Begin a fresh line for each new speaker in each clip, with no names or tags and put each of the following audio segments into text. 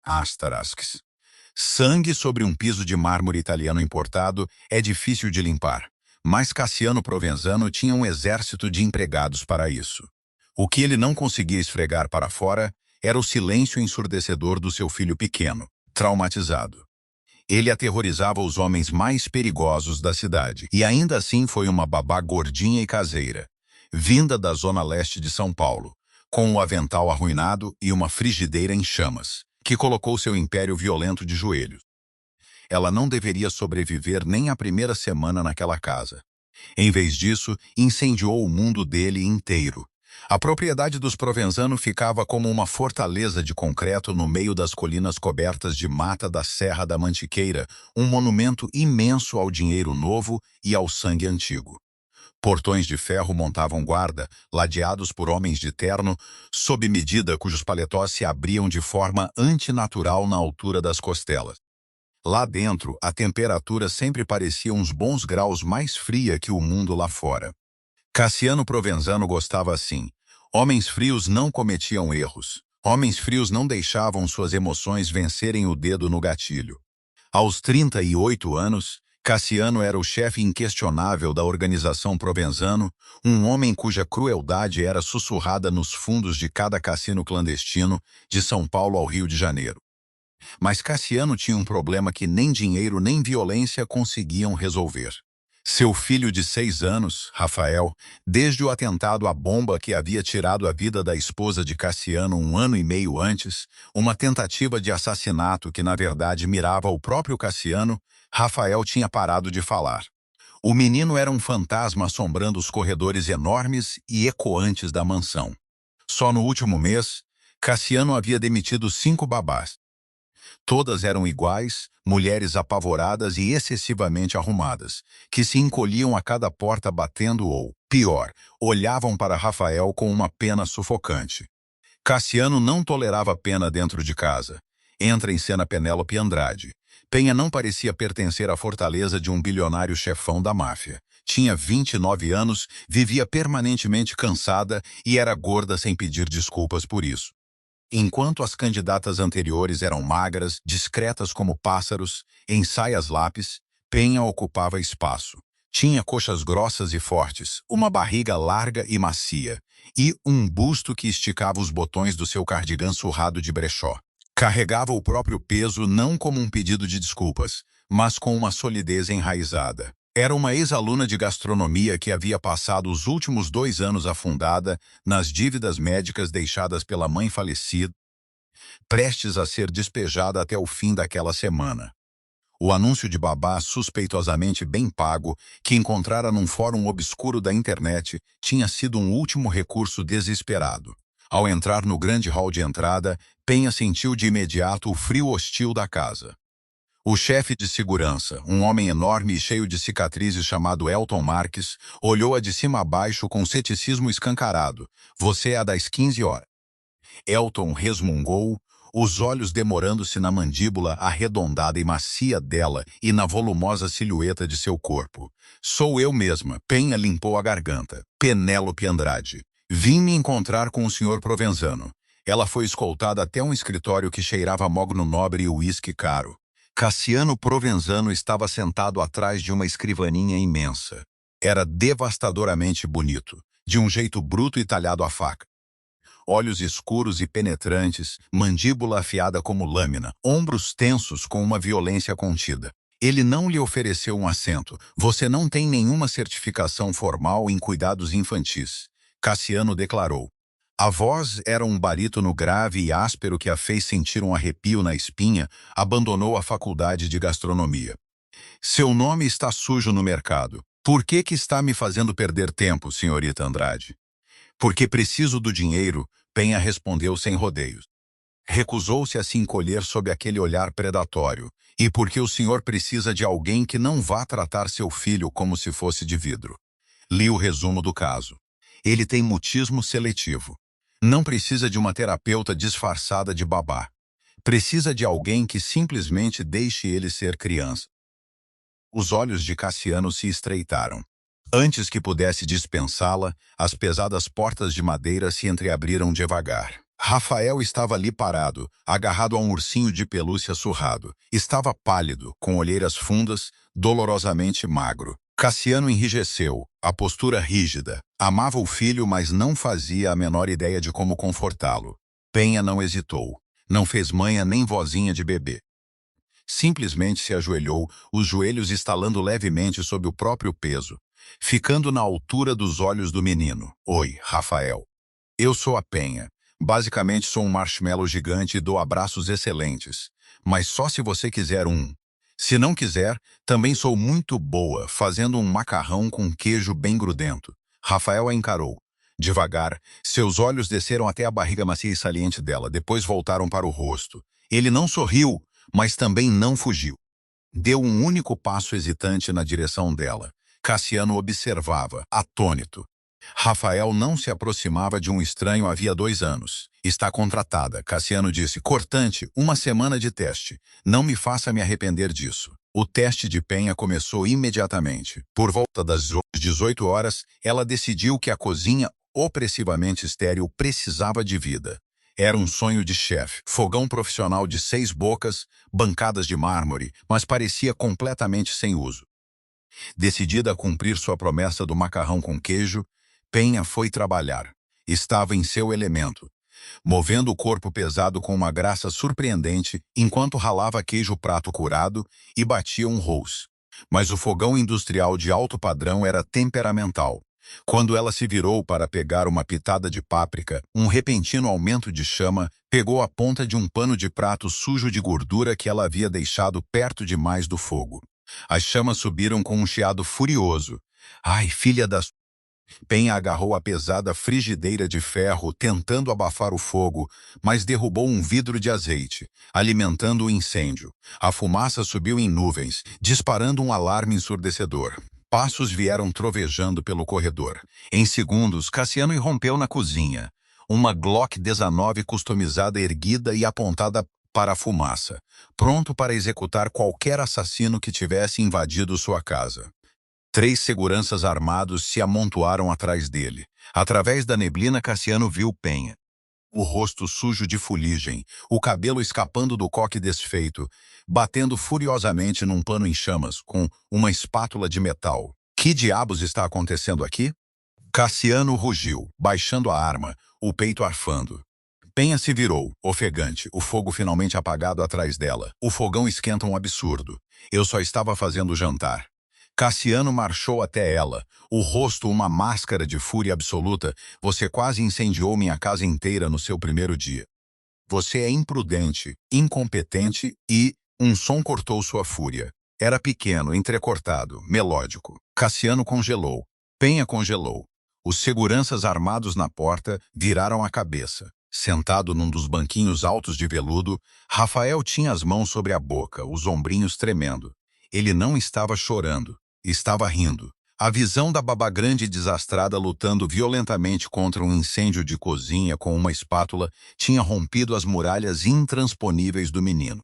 Astarasques. Sangue sobre um piso de mármore italiano importado é difícil de limpar, mas Cassiano Provenzano tinha um exército de empregados para isso. O que ele não conseguia esfregar para fora era o silêncio ensurdecedor do seu filho pequeno, traumatizado. Ele aterrorizava os homens mais perigosos da cidade, e ainda assim foi uma babá gordinha e caseira, vinda da zona leste de São Paulo, com o avental arruinado e uma frigideira em chamas, que colocou seu império violento de joelhos. Ela não deveria sobreviver nem a primeira semana naquela casa. Em vez disso, incendiou o mundo dele inteiro. A propriedade dos Provenzano ficava como uma fortaleza de concreto no meio das colinas cobertas de mata da Serra da Mantiqueira, um monumento imenso ao dinheiro novo e ao sangue antigo. Portões de ferro montavam guarda, ladeados por homens de terno, sob medida cujos paletós se abriam de forma antinatural na altura das costelas. Lá dentro, a temperatura sempre parecia uns bons graus mais fria que o mundo lá fora. Cassiano Provenzano gostava assim. Homens frios não cometiam erros. Homens frios não deixavam suas emoções vencerem o dedo no gatilho. Aos 38 anos, Cassiano era o chefe inquestionável da organização Provenzano, um homem cuja crueldade era sussurrada nos fundos de cada cassino clandestino, de São Paulo ao Rio de Janeiro. Mas Cassiano tinha um problema que nem dinheiro nem violência conseguiam resolver. Seu filho de 6 anos, Rafael, desde o atentado à bomba que havia tirado a vida da esposa de Cassiano 1 ano e meio antes, uma tentativa de assassinato que na verdade mirava o próprio Cassiano, Rafael tinha parado de falar. O menino era um fantasma assombrando os corredores enormes e ecoantes da mansão. Só no último mês, Cassiano havia demitido 5 babás. Todas eram iguais, mulheres apavoradas e excessivamente arrumadas, que se encolhiam a cada porta batendo ou, pior, olhavam para Rafael com uma pena sufocante. Cassiano não tolerava pena dentro de casa. Entra em cena Penélope Andrade. Penha não parecia pertencer à fortaleza de um bilionário chefão da máfia. Tinha 29 anos, vivia permanentemente cansada e era gorda sem pedir desculpas por isso. Enquanto as candidatas anteriores eram magras, discretas como pássaros, em saias lápis, Penha ocupava espaço. Tinha coxas grossas e fortes, uma barriga larga e macia, e um busto que esticava os botões do seu cardigã surrado de brechó. Carregava o próprio peso não como um pedido de desculpas, mas com uma solidez enraizada. Era uma ex-aluna de gastronomia que havia passado os últimos 2 anos afundada nas dívidas médicas deixadas pela mãe falecida, prestes a ser despejada até o fim daquela semana. O anúncio de babá suspeitosamente bem pago, que encontrara num fórum obscuro da internet, tinha sido um último recurso desesperado. Ao entrar no grande hall de entrada, Penha sentiu de imediato o frio hostil da casa. O chefe de segurança, um homem enorme e cheio de cicatrizes chamado Elton Marques, olhou-a de cima a baixo com ceticismo escancarado. Você é a das 15 horas. Elton resmungou, os olhos demorando-se na mandíbula arredondada e macia dela e na volumosa silhueta de seu corpo. Sou eu mesma, Penha limpou a garganta. Penélope Andrade. Vim me encontrar com o Sr. Provenzano. Ela foi escoltada até um escritório que cheirava mogno nobre e uísque caro. Cassiano Provenzano estava sentado atrás de uma escrivaninha imensa. Era devastadoramente bonito, de um jeito bruto e talhado à faca. Olhos escuros e penetrantes, mandíbula afiada como lâmina, ombros tensos com uma violência contida. Ele não lhe ofereceu um assento. Você não tem nenhuma certificação formal em cuidados infantis. Cassiano declarou. A voz era um barítono grave e áspero que a fez sentir um arrepio na espinha, abandonou a faculdade de gastronomia. Seu nome está sujo no mercado. Por que está me fazendo perder tempo, senhorita Andrade? Porque preciso do dinheiro, Penha respondeu sem rodeios. Recusou-se a se encolher sob aquele olhar predatório, e porque o senhor precisa de alguém que não vá tratar seu filho como se fosse de vidro. Li o resumo do caso. Ele tem mutismo seletivo. Não precisa de uma terapeuta disfarçada de babá. Precisa de alguém que simplesmente deixe ele ser criança. Os olhos de Cassiano se estreitaram. Antes que pudesse dispensá-la, as pesadas portas de madeira se entreabriram devagar. Rafael estava ali parado, agarrado a um ursinho de pelúcia surrado. Estava pálido, com olheiras fundas, dolorosamente magro. Cassiano enrijeceu, a postura rígida. Amava o filho, mas não fazia a menor ideia de como confortá-lo. Penha não hesitou. Não fez manha nem vozinha de bebê. Simplesmente se ajoelhou, os joelhos estalando levemente sob o próprio peso, ficando na altura dos olhos do menino. Oi, Rafael. Eu sou a Penha. Basicamente sou um marshmallow gigante e dou abraços excelentes. Mas só se você quiser um. Se não quiser, também sou muito boa, fazendo um macarrão com queijo bem grudento. Rafael a encarou. Devagar, seus olhos desceram até a barriga macia e saliente dela, depois voltaram para o rosto. Ele não sorriu, mas também não fugiu. Deu um único passo hesitante na direção dela. Cassiano observava, atônito. Rafael não se aproximava de um estranho havia 2 anos. Está contratada, Cassiano disse. Cortante, 1 semana de teste. Não me faça me arrepender disso. O teste de Penha começou imediatamente. Por volta das 18 horas, ela decidiu que a cozinha, opressivamente estéril, precisava de vida. Era um sonho de chefe, fogão profissional de 6 bocas, bancadas de mármore, mas parecia completamente sem uso. Decidida a cumprir sua promessa do macarrão com queijo, Penha foi trabalhar. Estava em seu elemento, movendo o corpo pesado com uma graça surpreendente enquanto ralava queijo prato curado e batia um roast. Mas o fogão industrial de alto padrão era temperamental. Quando ela se virou para pegar uma pitada de páprica, um repentino aumento de chama pegou a ponta de um pano de prato sujo de gordura que ela havia deixado perto demais do fogo. As chamas subiram com um chiado furioso. Ai, filha da... Penha agarrou a pesada frigideira de ferro, tentando abafar o fogo, mas derrubou um vidro de azeite, alimentando o incêndio. A fumaça subiu em nuvens, disparando um alarme ensurdecedor. Passos vieram trovejando pelo corredor. Em segundos, Cassiano irrompeu na cozinha. Uma Glock 19 customizada erguida e apontada para a fumaça, pronto para executar qualquer assassino que tivesse invadido sua casa. 3 seguranças armados se amontoaram atrás dele. Através da neblina, Cassiano viu Penha. O rosto sujo de fuligem, o cabelo escapando do coque desfeito, batendo furiosamente num pano em chamas, com uma espátula de metal. Que diabos está acontecendo aqui? Cassiano rugiu, baixando a arma, o peito arfando. Penha se virou, ofegante, o fogo finalmente apagado atrás dela. O fogão esquenta um absurdo. Eu só estava fazendo jantar. Cassiano marchou até ela, o rosto uma máscara de fúria absoluta. Você quase incendiou minha casa inteira no seu primeiro dia. Você é imprudente, incompetente e... Um som cortou sua fúria. Era pequeno, entrecortado, melódico. Cassiano congelou. Penha congelou. Os seguranças armados na porta viraram a cabeça. Sentado num dos banquinhos altos de veludo, Rafael tinha as mãos sobre a boca, os ombrinhos tremendo. Ele não estava chorando. Estava rindo. A visão da babá grande e desastrada lutando violentamente contra um incêndio de cozinha com uma espátula tinha rompido as muralhas intransponíveis do menino.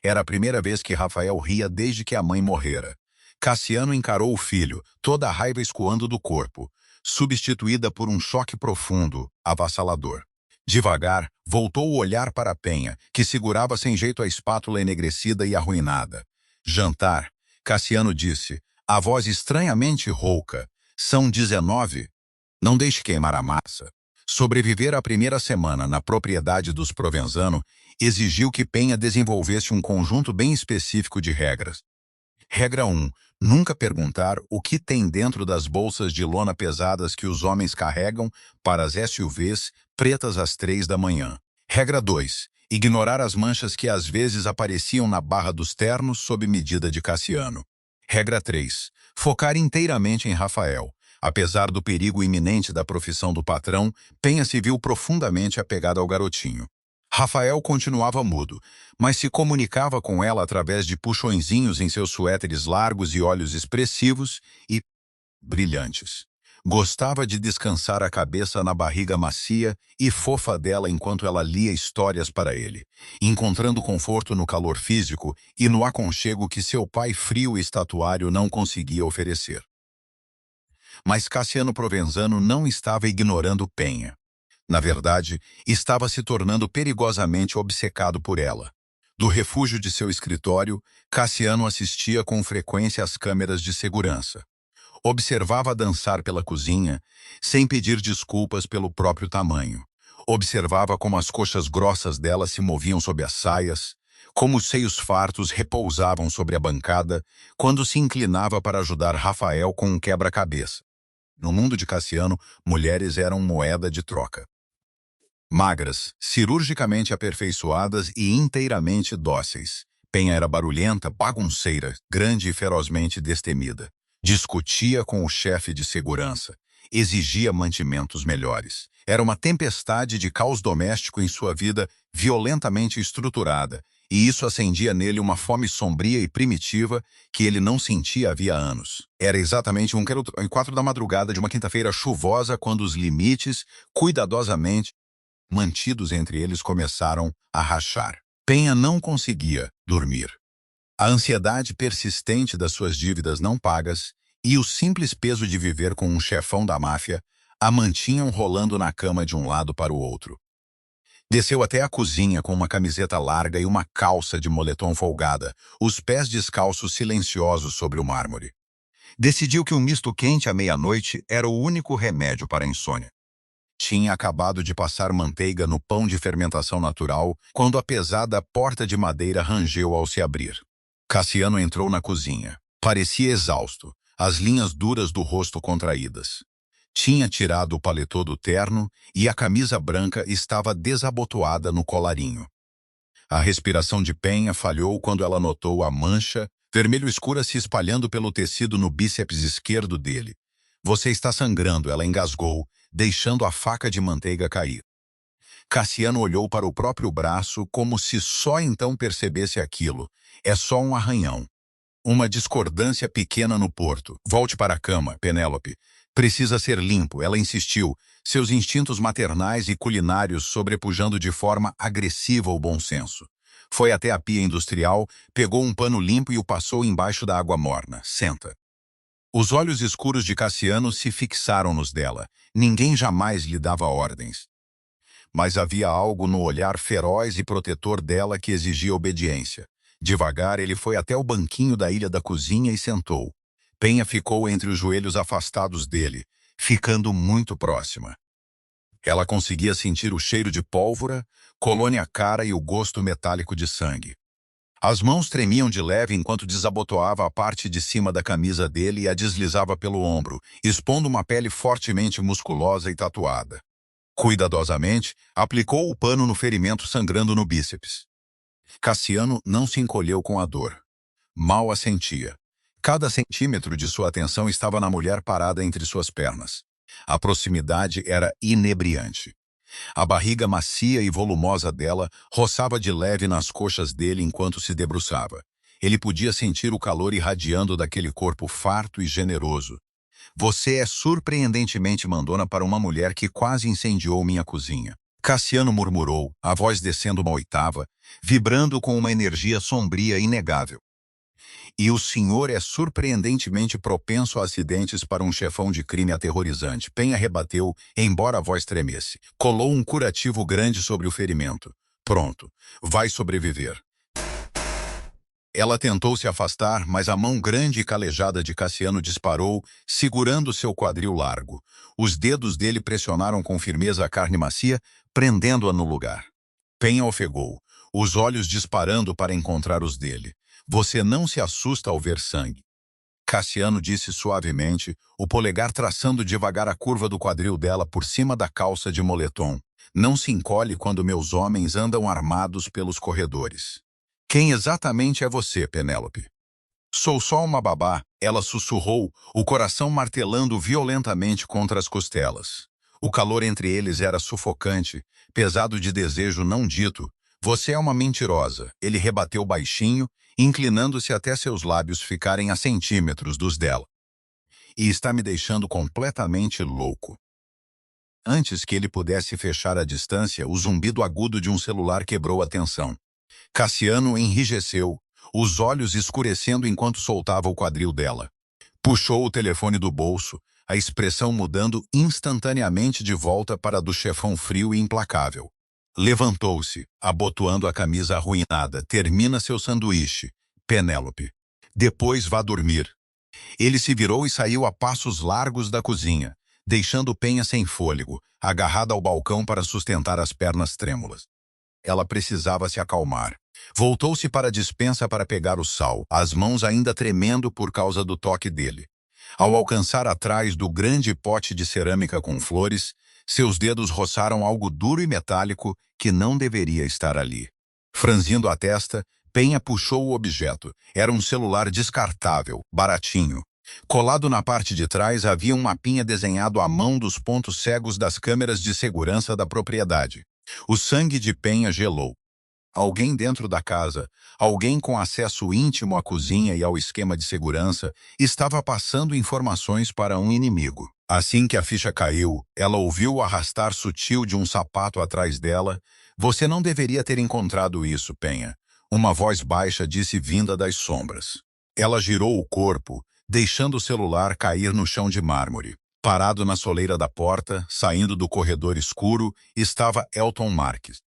Era a primeira vez que Rafael ria desde que a mãe morrera. Cassiano encarou o filho, toda a raiva escoando do corpo, substituída por um choque profundo, avassalador. Devagar, voltou o olhar para Penha, que segurava sem jeito a espátula enegrecida e arruinada. Jantar, Cassiano disse, a voz estranhamente rouca. São 19? Não deixe queimar a massa. Sobreviver à primeira semana na propriedade dos Provenzano exigiu que Penha desenvolvesse um conjunto bem específico de regras. Regra 1. Nunca perguntar o que tem dentro das bolsas de lona pesadas que os homens carregam para as SUVs pretas às 3 da manhã. Regra 2. Ignorar as manchas que às vezes apareciam na barra dos ternos sob medida de Cassiano. Regra 3. Focar inteiramente em Rafael. Apesar do perigo iminente da profissão do patrão, Penha se viu profundamente apegada ao garotinho. Rafael continuava mudo, mas se comunicava com ela através de puxõezinhos em seus suéteres largos e olhos expressivos e brilhantes. Gostava de descansar a cabeça na barriga macia e fofa dela enquanto ela lia histórias para ele, encontrando conforto no calor físico e no aconchego que seu pai frio e estatuário não conseguia oferecer. Mas Cassiano Provenzano não estava ignorando Penha. Na verdade, estava se tornando perigosamente obcecado por ela. Do refúgio de seu escritório, Cassiano assistia com frequência às câmeras de segurança. Observava dançar pela cozinha, sem pedir desculpas pelo próprio tamanho. Observava como as coxas grossas dela se moviam sob as saias, como os seios fartos repousavam sobre a bancada quando se inclinava para ajudar Rafael com um quebra-cabeça. No mundo de Cassiano, mulheres eram moeda de troca. Magras, cirurgicamente aperfeiçoadas e inteiramente dóceis. Penha era barulhenta, bagunceira, grande e ferozmente destemida. Discutia com o chefe de segurança. Exigia mantimentos melhores. Era uma tempestade de caos doméstico em sua vida violentamente estruturada, e isso acendia nele uma fome sombria e primitiva que ele não sentia havia anos. Era exatamente 1:04 da madrugada de uma quinta-feira chuvosa quando os limites, cuidadosamente mantidos entre eles, começaram a rachar. Penha não conseguia dormir. A ansiedade persistente das suas dívidas não pagas e o simples peso de viver com um chefão da máfia a mantinham rolando na cama de um lado para o outro. Desceu até a cozinha com uma camiseta larga e uma calça de moletom folgada, os pés descalços silenciosos sobre o mármore. Decidiu que um misto quente à meia-noite era o único remédio para a insônia. Tinha acabado de passar manteiga no pão de fermentação natural quando a pesada porta de madeira rangeu ao se abrir. Cassiano entrou na cozinha. Parecia exausto, as linhas duras do rosto contraídas. Tinha tirado o paletó do terno e a camisa branca estava desabotoada no colarinho. A respiração de Penha falhou quando ela notou a mancha vermelho escura se espalhando pelo tecido no bíceps esquerdo dele. Você está sangrando, ela engasgou, deixando a faca de manteiga cair. Cassiano olhou para o próprio braço como se só então percebesse aquilo. É só um arranhão. Uma discordância pequena no porto. Volte para a cama, Penélope. Precisa ser limpo, ela insistiu, seus instintos maternais e culinários sobrepujando de forma agressiva o bom senso. Foi até a pia industrial, pegou um pano limpo e o passou embaixo da água morna. Senta. Os olhos escuros de Cassiano se fixaram nos dela. Ninguém jamais lhe dava ordens. Mas havia algo no olhar feroz e protetor dela que exigia obediência. Devagar, ele foi até o banquinho da ilha da cozinha e sentou. Penha ficou entre os joelhos afastados dele, ficando muito próxima. Ela conseguia sentir o cheiro de pólvora, colônia cara e o gosto metálico de sangue. As mãos tremiam de leve enquanto desabotoava a parte de cima da camisa dele e a deslizava pelo ombro, expondo uma pele fortemente musculosa e tatuada. Cuidadosamente, aplicou o pano no ferimento sangrando no bíceps. Cassiano não se encolheu com a dor. Mal a sentia. Cada centímetro de sua atenção estava na mulher parada entre suas pernas. A proximidade era inebriante. A barriga macia e volumosa dela roçava de leve nas coxas dele enquanto se debruçava. Ele podia sentir o calor irradiando daquele corpo farto e generoso. Você é surpreendentemente mandona para uma mulher que quase incendiou minha cozinha. Cassiano murmurou, a voz descendo uma oitava, vibrando com uma energia sombria inegável. E o senhor é surpreendentemente propenso a acidentes para um chefão de crime aterrorizante. Penha rebateu, embora a voz tremesse. Colou um curativo grande sobre o ferimento. Pronto. Vai sobreviver. Ela tentou se afastar, mas a mão grande e calejada de Cassiano disparou, segurando seu quadril largo. Os dedos dele pressionaram com firmeza a carne macia, prendendo-a no lugar. Penha ofegou, os olhos disparando para encontrar os dele. Você não se assusta ao ver sangue. Cassiano disse suavemente, o polegar traçando devagar a curva do quadril dela por cima da calça de moletom. Não se encolhe quando meus homens andam armados pelos corredores. Quem exatamente é você, Penélope? Sou só uma babá, ela sussurrou, o coração martelando violentamente contra as costelas. O calor entre eles era sufocante, pesado de desejo não dito. Você é uma mentirosa, ele rebateu baixinho, inclinando-se até seus lábios ficarem a centímetros dos dela. E está me deixando completamente louco. Antes que ele pudesse fechar a distância, o zumbido agudo de um celular quebrou a tensão. Cassiano enrijeceu, os olhos escurecendo enquanto soltava o quadril dela. Puxou o telefone do bolso, a expressão mudando instantaneamente de volta para a do chefão frio e implacável. Levantou-se, abotoando a camisa arruinada. Termina seu sanduíche, Penélope. Depois vá dormir. Ele se virou e saiu a passos largos da cozinha, deixando Penha sem fôlego, agarrada ao balcão para sustentar as pernas trêmulas. Ela precisava se acalmar. Voltou-se para a despensa para pegar o sal, as mãos ainda tremendo por causa do toque dele. Ao alcançar atrás do grande pote de cerâmica com flores, seus dedos roçaram algo duro e metálico que não deveria estar ali. Franzindo a testa, Penha puxou o objeto. Era um celular descartável, baratinho. Colado na parte de trás havia um mapinha desenhado à mão dos pontos cegos das câmeras de segurança da propriedade. O sangue de Penha gelou. Alguém dentro da casa, alguém com acesso íntimo à cozinha e ao esquema de segurança, estava passando informações para um inimigo. Assim que a ficha caiu, ela ouviu o arrastar sutil de um sapato atrás dela. Você não deveria ter encontrado isso, Penha. Uma voz baixa disse vinda das sombras. Ela girou o corpo, deixando o celular cair no chão de mármore. Parado na soleira da porta, saindo do corredor escuro, estava Elton Marques.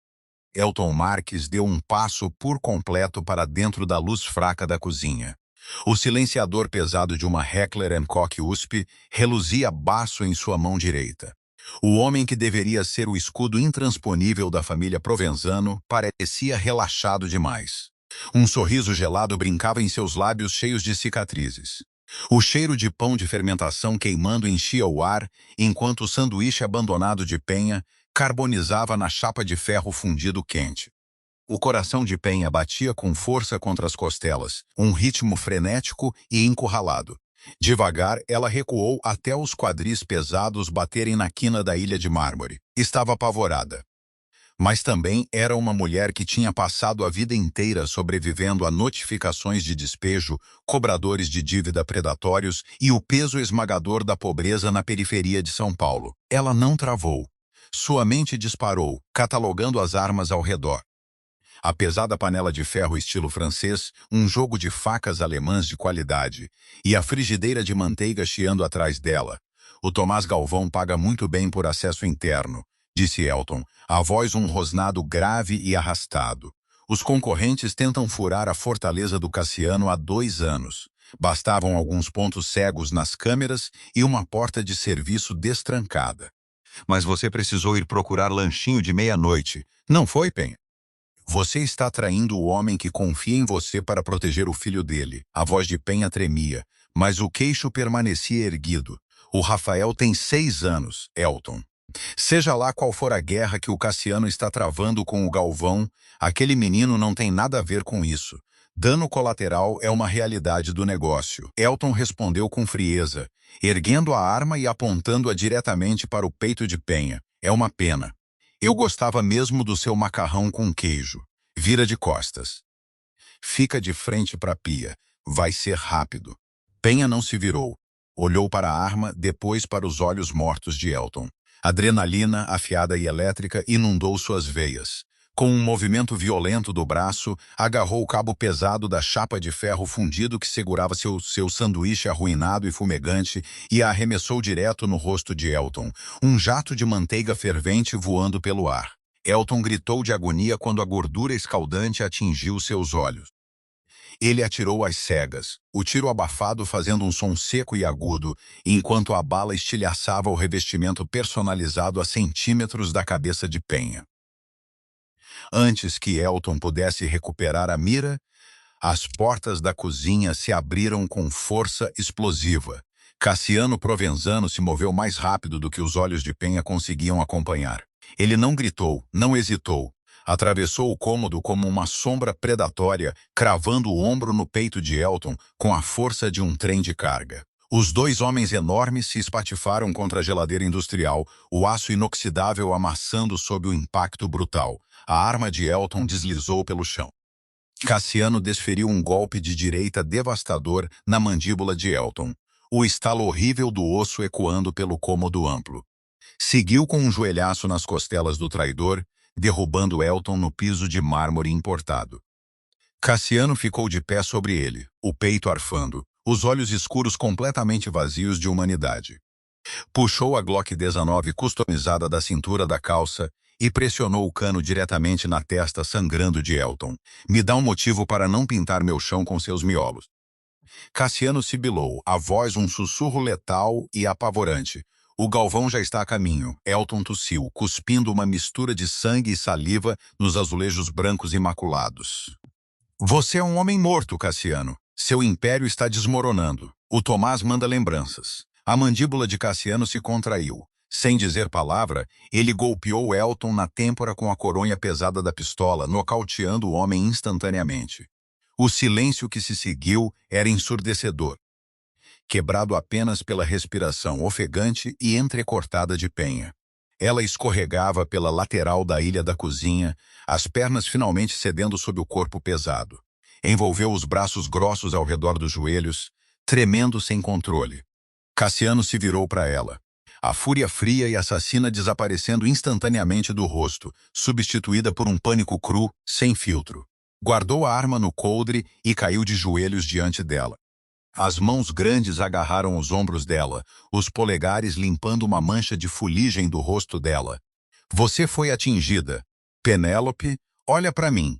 Elton Marques deu um passo por completo para dentro da luz fraca da cozinha. O silenciador pesado de uma Heckler & Koch USP reluzia baço em sua mão direita. O homem que deveria ser o escudo intransponível da família Provenzano parecia relaxado demais. Um sorriso gelado brincava em seus lábios cheios de cicatrizes. O cheiro de pão de fermentação queimando enchia o ar, enquanto o sanduíche abandonado de Penha carbonizava na chapa de ferro fundido quente. O coração de Penha batia com força contra as costelas, um ritmo frenético e encurralado. Devagar, ela recuou até os quadris pesados baterem na quina da ilha de mármore. Estava apavorada. Mas também era uma mulher que tinha passado a vida inteira sobrevivendo a notificações de despejo, cobradores de dívida predatórios e o peso esmagador da pobreza na periferia de São Paulo. Ela não travou. Sua mente disparou, catalogando as armas ao redor. A pesada panela de ferro estilo francês, um jogo de facas alemãs de qualidade, e a frigideira de manteiga chiando atrás dela. O Tomás Galvão paga muito bem por acesso interno, disse Elton, a voz um rosnado grave e arrastado. Os concorrentes tentam furar a fortaleza do Cassiano há 2 anos. Bastavam alguns pontos cegos nas câmeras e uma porta de serviço destrancada. Mas você precisou ir procurar lanchinho de meia-noite, não foi, Penha? Você está traindo o homem que confia em você para proteger o filho dele. A voz de Penha tremia, mas o queixo permanecia erguido. O Rafael tem 6 anos, Elton. Seja lá qual for a guerra que o Cassiano está travando com o Galvão, aquele menino não tem nada a ver com isso. Dano colateral é uma realidade do negócio. Elton respondeu com frieza, erguendo a arma e apontando-a diretamente para o peito de Penha. É uma pena. Eu gostava mesmo do seu macarrão com queijo. Vira de costas. Fica de frente para a pia. Vai ser rápido. Penha não se virou. Olhou para a arma, depois para os olhos mortos de Elton. Adrenalina, afiada e elétrica, inundou suas veias. Com um movimento violento do braço, agarrou o cabo pesado da chapa de ferro fundido que segurava seu sanduíche arruinado e fumegante e a arremessou direto no rosto de Elton, um jato de manteiga fervente voando pelo ar. Elton gritou de agonia quando a gordura escaldante atingiu seus olhos. Ele atirou às cegas, o tiro abafado fazendo um som seco e agudo, enquanto a bala estilhaçava o revestimento personalizado a centímetros da cabeça de Penha. Antes que Elton pudesse recuperar a mira, as portas da cozinha se abriram com força explosiva. Cassiano Provenzano se moveu mais rápido do que os olhos de Penha conseguiam acompanhar. Ele não gritou, não hesitou. Atravessou o cômodo como uma sombra predatória, cravando o ombro no peito de Elton com a força de um trem de carga. Os 2 homens enormes se espatifaram contra a geladeira industrial, o aço inoxidável amassando sob o impacto brutal. A arma de Elton deslizou pelo chão. Cassiano desferiu um golpe de direita devastador na mandíbula de Elton, o estalo horrível do osso ecoando pelo cômodo amplo. Seguiu com um joelhaço nas costelas do traidor, derrubando Elton no piso de mármore importado. Cassiano ficou de pé sobre ele, o peito arfando, os olhos escuros completamente vazios de humanidade. Puxou a Glock 19 customizada da cintura da calça e pressionou o cano diretamente na testa sangrando de Elton. Me dá um motivo para não pintar meu chão com seus miolos. Cassiano sibilou, a voz um sussurro letal e apavorante. O Galvão já está a caminho. Elton tossiu, cuspindo uma mistura de sangue e saliva nos azulejos brancos imaculados. Você é um homem morto, Cassiano. Seu império está desmoronando. O Tomás manda lembranças. A mandíbula de Cassiano se contraiu. Sem dizer palavra, ele golpeou Elton na têmpora com a coronha pesada da pistola, nocauteando o homem instantaneamente. O silêncio que se seguiu era ensurdecedor, quebrado apenas pela respiração ofegante e entrecortada de Penha. Ela escorregava pela lateral da ilha da cozinha, as pernas finalmente cedendo sob o corpo pesado. Envolveu os braços grossos ao redor dos joelhos, tremendo sem controle. Cassiano se virou para ela. A fúria fria e assassina desaparecendo instantaneamente do rosto, substituída por um pânico cru, sem filtro. Guardou a arma no coldre e caiu de joelhos diante dela. As mãos grandes agarraram os ombros dela, os polegares limpando uma mancha de fuligem do rosto dela. Você foi atingida. Penélope, olha para mim.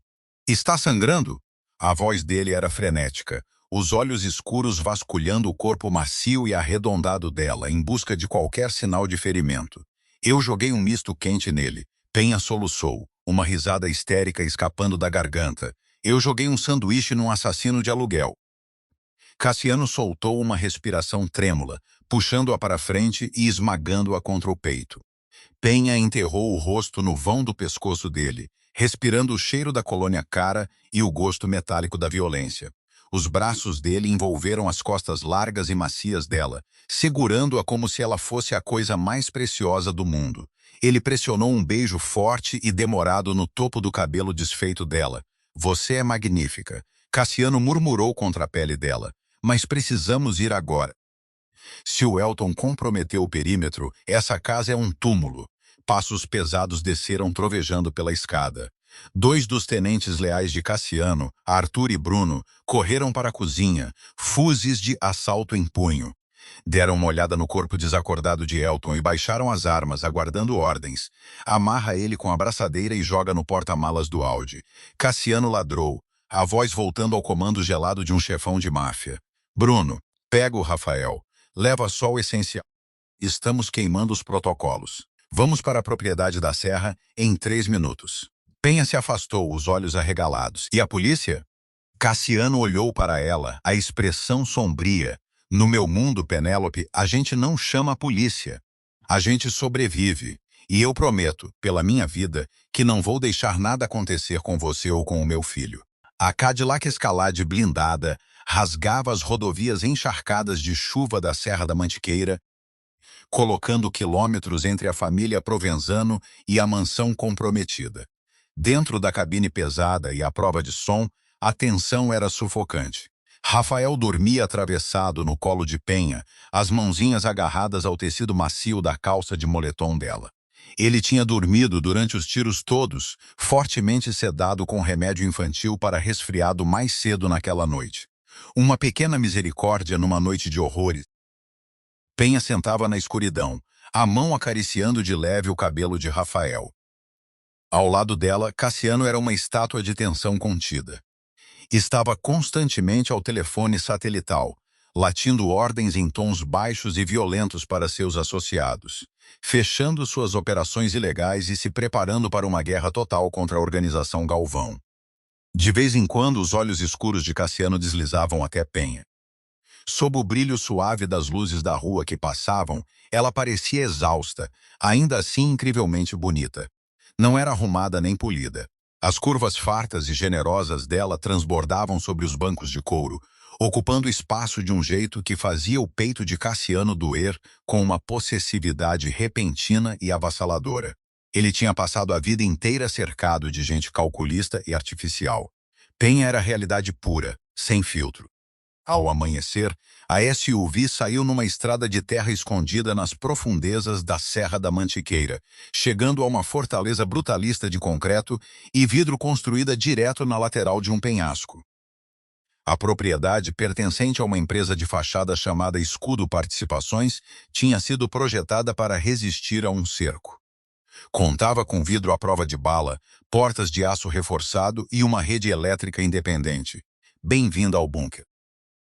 Está sangrando? A voz dele era frenética, os olhos escuros vasculhando o corpo macio e arredondado dela, em busca de qualquer sinal de ferimento. Eu joguei um misto quente nele. Penha soluçou, uma risada histérica escapando da garganta. Eu joguei um sanduíche num assassino de aluguel. Cassiano soltou uma respiração trêmula, puxando-a para frente e esmagando-a contra o peito. Penha enterrou o rosto no vão do pescoço dele, respirando o cheiro da colônia cara e o gosto metálico da violência. Os braços dele envolveram as costas largas e macias dela, segurando-a como se ela fosse a coisa mais preciosa do mundo. Ele pressionou um beijo forte e demorado no topo do cabelo desfeito dela. Você é magnífica. Cassiano murmurou contra a pele dela. Mas precisamos ir agora. Se o Elton comprometeu o perímetro, essa casa é um túmulo. Passos pesados desceram trovejando pela escada. 2 dos tenentes leais de Cassiano, Arthur e Bruno, correram para a cozinha, fuzes de assalto em punho. Deram uma olhada no corpo desacordado de Elton e baixaram as armas, aguardando ordens. Amarra ele com a braçadeira e joga no porta-malas do Audi. Cassiano ladrou, a voz voltando ao comando gelado de um chefão de máfia. Bruno, pega o Rafael. Leva só o essencial. Estamos queimando os protocolos. Vamos para a propriedade da Serra em 3 minutos. Penha se afastou, os olhos arregalados. E a polícia? Cassiano olhou para ela, a expressão sombria. No meu mundo, Penélope, a gente não chama a polícia. A gente sobrevive. E eu prometo, pela minha vida, que não vou deixar nada acontecer com você ou com o meu filho. A Cadillac Escalade blindada rasgava as rodovias encharcadas de chuva da Serra da Mantiqueira, colocando quilômetros entre a família Provenzano e a mansão comprometida. Dentro da cabine pesada e à prova de som, a tensão era sufocante. Rafael dormia atravessado no colo de Penha, as mãozinhas agarradas ao tecido macio da calça de moletom dela. Ele tinha dormido durante os tiros todos, fortemente sedado com remédio infantil para resfriado mais cedo naquela noite. Uma pequena misericórdia numa noite de horrores. Penha sentava na escuridão, a mão acariciando de leve o cabelo de Rafael. Ao lado dela, Cassiano era uma estátua de tensão contida. Estava constantemente ao telefone satelital, latindo ordens em tons baixos e violentos para seus associados, fechando suas operações ilegais e se preparando para uma guerra total contra a organização Galvão. De vez em quando, os olhos escuros de Cassiano deslizavam até Penha. Sob o brilho suave das luzes da rua que passavam, ela parecia exausta, ainda assim incrivelmente bonita. Não era arrumada nem polida. As curvas fartas e generosas dela transbordavam sobre os bancos de couro, ocupando espaço de um jeito que fazia o peito de Cassiano doer com uma possessividade repentina e avassaladora. Ele tinha passado a vida inteira cercado de gente calculista e artificial. Penha era realidade pura, sem filtro. Ao amanhecer, a SUV saiu numa estrada de terra escondida nas profundezas da Serra da Mantiqueira, chegando a uma fortaleza brutalista de concreto e vidro construída direto na lateral de um penhasco. A propriedade, pertencente a uma empresa de fachada chamada Escudo Participações, tinha sido projetada para resistir a um cerco. Contava com vidro à prova de bala, portas de aço reforçado e uma rede elétrica independente. Bem-vinda ao bunker.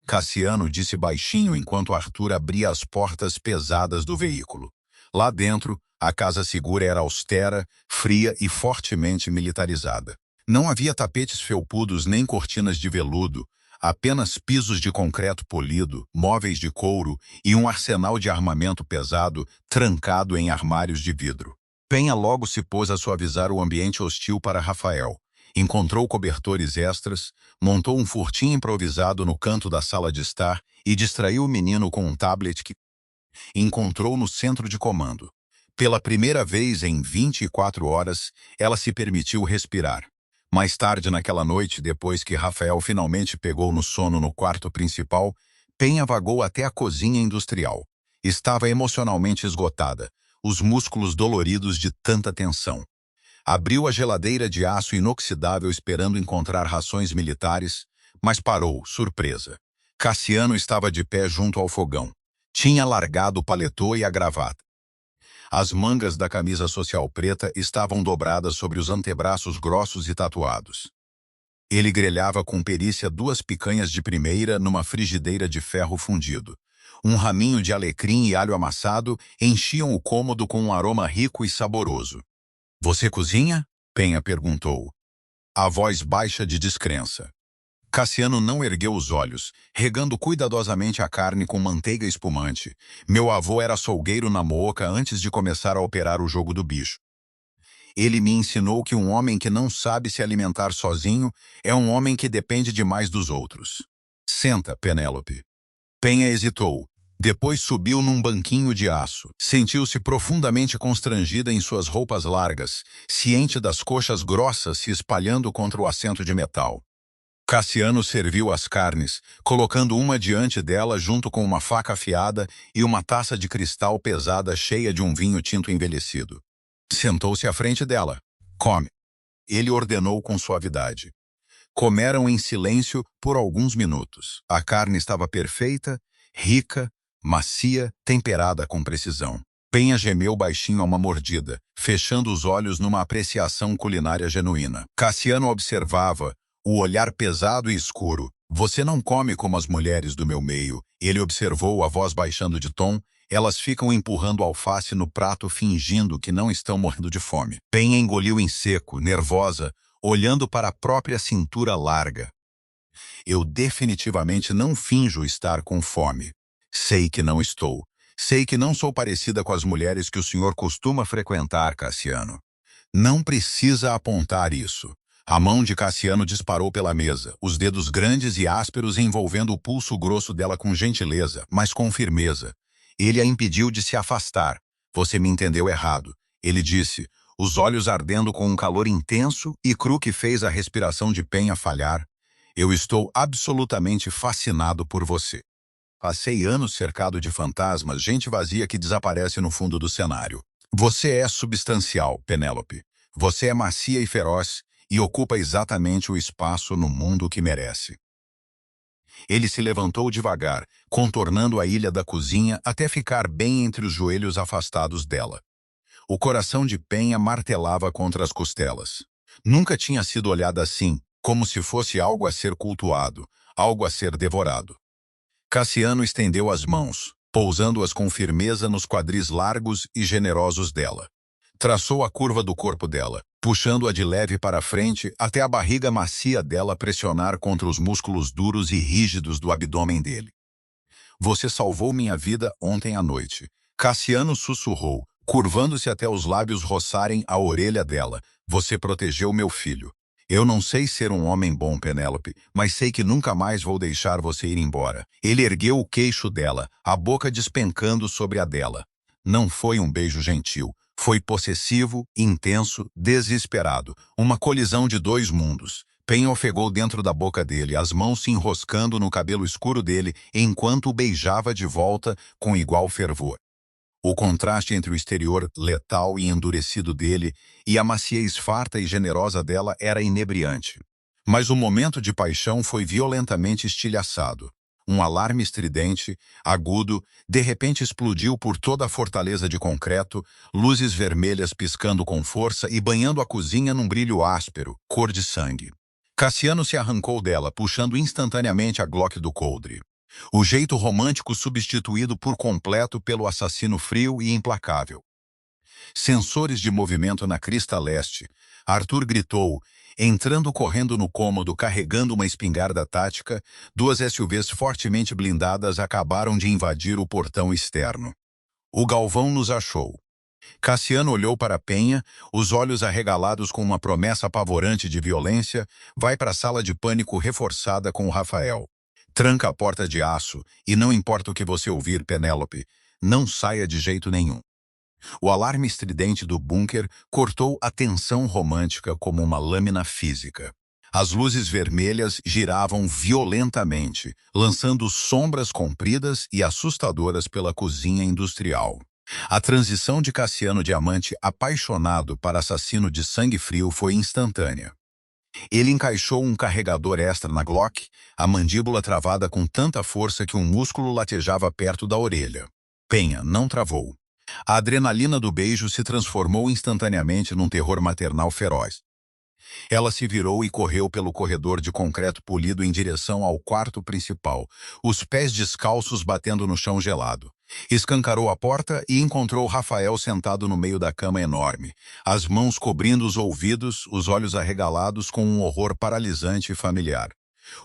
Cassiano disse baixinho enquanto Arthur abria as portas pesadas do veículo. Lá dentro, a casa segura era austera, fria e fortemente militarizada. Não havia tapetes felpudos nem cortinas de veludo, apenas pisos de concreto polido, móveis de couro e um arsenal de armamento pesado trancado em armários de vidro. Penha logo se pôs a suavizar o ambiente hostil para Rafael. Encontrou cobertores extras, montou um furtim improvisado no canto da sala de estar e distraiu o menino com um tablet que encontrou no centro de comando. Pela primeira vez em 24 horas, ela se permitiu respirar. Mais tarde naquela noite, depois que Rafael finalmente pegou no sono no quarto principal, Penha vagou até a cozinha industrial. Estava emocionalmente esgotada, os músculos doloridos de tanta tensão. Abriu a geladeira de aço inoxidável esperando encontrar rações militares, mas parou, surpresa. Cassiano estava de pé junto ao fogão. Tinha largado o paletó e a gravata. As mangas da camisa social preta estavam dobradas sobre os antebraços grossos e tatuados. Ele grelhava com perícia 2 picanhas de primeira numa frigideira de ferro fundido. Um raminho de alecrim e alho amassado enchiam o cômodo com um aroma rico e saboroso. "Você cozinha?" Penha perguntou. A voz baixa de descrença. Cassiano não ergueu os olhos, regando cuidadosamente a carne com manteiga espumante. "Meu avô era açougueiro na Mooca antes de começar a operar o jogo do bicho. Ele me ensinou que um homem que não sabe se alimentar sozinho é um homem que depende demais dos outros." "Senta, Penélope." Penha hesitou. Depois subiu num banquinho de aço. Sentiu-se profundamente constrangida em suas roupas largas, ciente das coxas grossas se espalhando contra o assento de metal. Cassiano serviu as carnes, colocando uma diante dela junto com uma faca afiada e uma taça de cristal pesada cheia de um vinho tinto envelhecido. Sentou-se à frente dela. "Come." Ele ordenou com suavidade. Comeram em silêncio por alguns minutos. A carne estava perfeita, rica, macia, temperada com precisão. Penha gemeu baixinho a uma mordida, fechando os olhos numa apreciação culinária genuína. Cassiano observava, o olhar pesado e escuro. "Você não come como as mulheres do meu meio." Ele observou a voz baixando de tom. "Elas ficam empurrando alface no prato fingindo que não estão morrendo de fome." Penha engoliu em seco, nervosa, olhando para a própria cintura larga. "Eu definitivamente não finjo estar com fome. Sei que não estou. Sei que não sou parecida com as mulheres que o senhor costuma frequentar, Cassiano." "Não precisa apontar isso." A mão de Cassiano disparou pela mesa, os dedos grandes e ásperos envolvendo o pulso grosso dela com gentileza, mas com firmeza. Ele a impediu de se afastar. "Você me entendeu errado." Ele disse, os olhos ardendo com um calor intenso e cru que fez a respiração de Penha falhar. "Eu estou absolutamente fascinado por você. Passei anos cercado de fantasmas, gente vazia que desaparece no fundo do cenário. Você é substancial, Penélope. Você é macia e feroz e ocupa exatamente o espaço no mundo que merece." Ele se levantou devagar, contornando a ilha da cozinha até ficar bem entre os joelhos afastados dela. O coração de Penha martelava contra as costelas. Nunca tinha sido olhada assim, como se fosse algo a ser cultuado, algo a ser devorado. Cassiano estendeu as mãos, pousando-as com firmeza nos quadris largos e generosos dela. Traçou a curva do corpo dela, puxando-a de leve para frente até a barriga macia dela pressionar contra os músculos duros e rígidos do abdômen dele. "Você salvou minha vida ontem à noite." Cassiano sussurrou, curvando-se até os lábios roçarem a orelha dela. "Você protegeu meu filho. Eu não sei ser um homem bom, Penélope, mas sei que nunca mais vou deixar você ir embora." Ele ergueu o queixo dela, a boca despencando sobre a dela. Não foi um beijo gentil. Foi possessivo, intenso, desesperado. Uma colisão de 2 mundos. Penha ofegou dentro da boca dele, as mãos se enroscando no cabelo escuro dele, enquanto o beijava de volta com igual fervor. O contraste entre o exterior letal e endurecido dele e a maciez farta e generosa dela era inebriante. Mas o momento de paixão foi violentamente estilhaçado. Um alarme estridente, agudo, de repente explodiu por toda a fortaleza de concreto, luzes vermelhas piscando com força e banhando a cozinha num brilho áspero, cor de sangue. Cassiano se arrancou dela, puxando instantaneamente a Glock do coldre. O jeito romântico substituído por completo pelo assassino frio e implacável. Sensores de movimento na crista leste. Arthur gritou, entrando correndo no cômodo carregando uma espingarda tática. Duas SUVs fortemente blindadas acabaram de invadir o portão externo. O Galvão nos achou. Cassiano olhou para Penha, os olhos arregalados com uma promessa apavorante de violência. Vai para a sala de pânico reforçada com o Rafael. Tranca a porta de aço, e não importa o que você ouvir, Penélope, não saia de jeito nenhum. O alarme estridente do bunker cortou a tensão romântica como uma lâmina física. As luzes vermelhas giravam violentamente, lançando sombras compridas e assustadoras pela cozinha industrial. A transição de Cassiano Diamante apaixonado para assassino de sangue frio foi instantânea. Ele encaixou um carregador extra na Glock, a mandíbula travada com tanta força que um músculo latejava perto da orelha. Penha não travou. A adrenalina do beijo se transformou instantaneamente num terror maternal feroz. Ela se virou e correu pelo corredor de concreto polido em direção ao quarto principal, os pés descalços batendo no chão gelado. Escancarou a porta e encontrou Rafael sentado no meio da cama enorme, as mãos cobrindo os ouvidos, os olhos arregalados com um horror paralisante e familiar.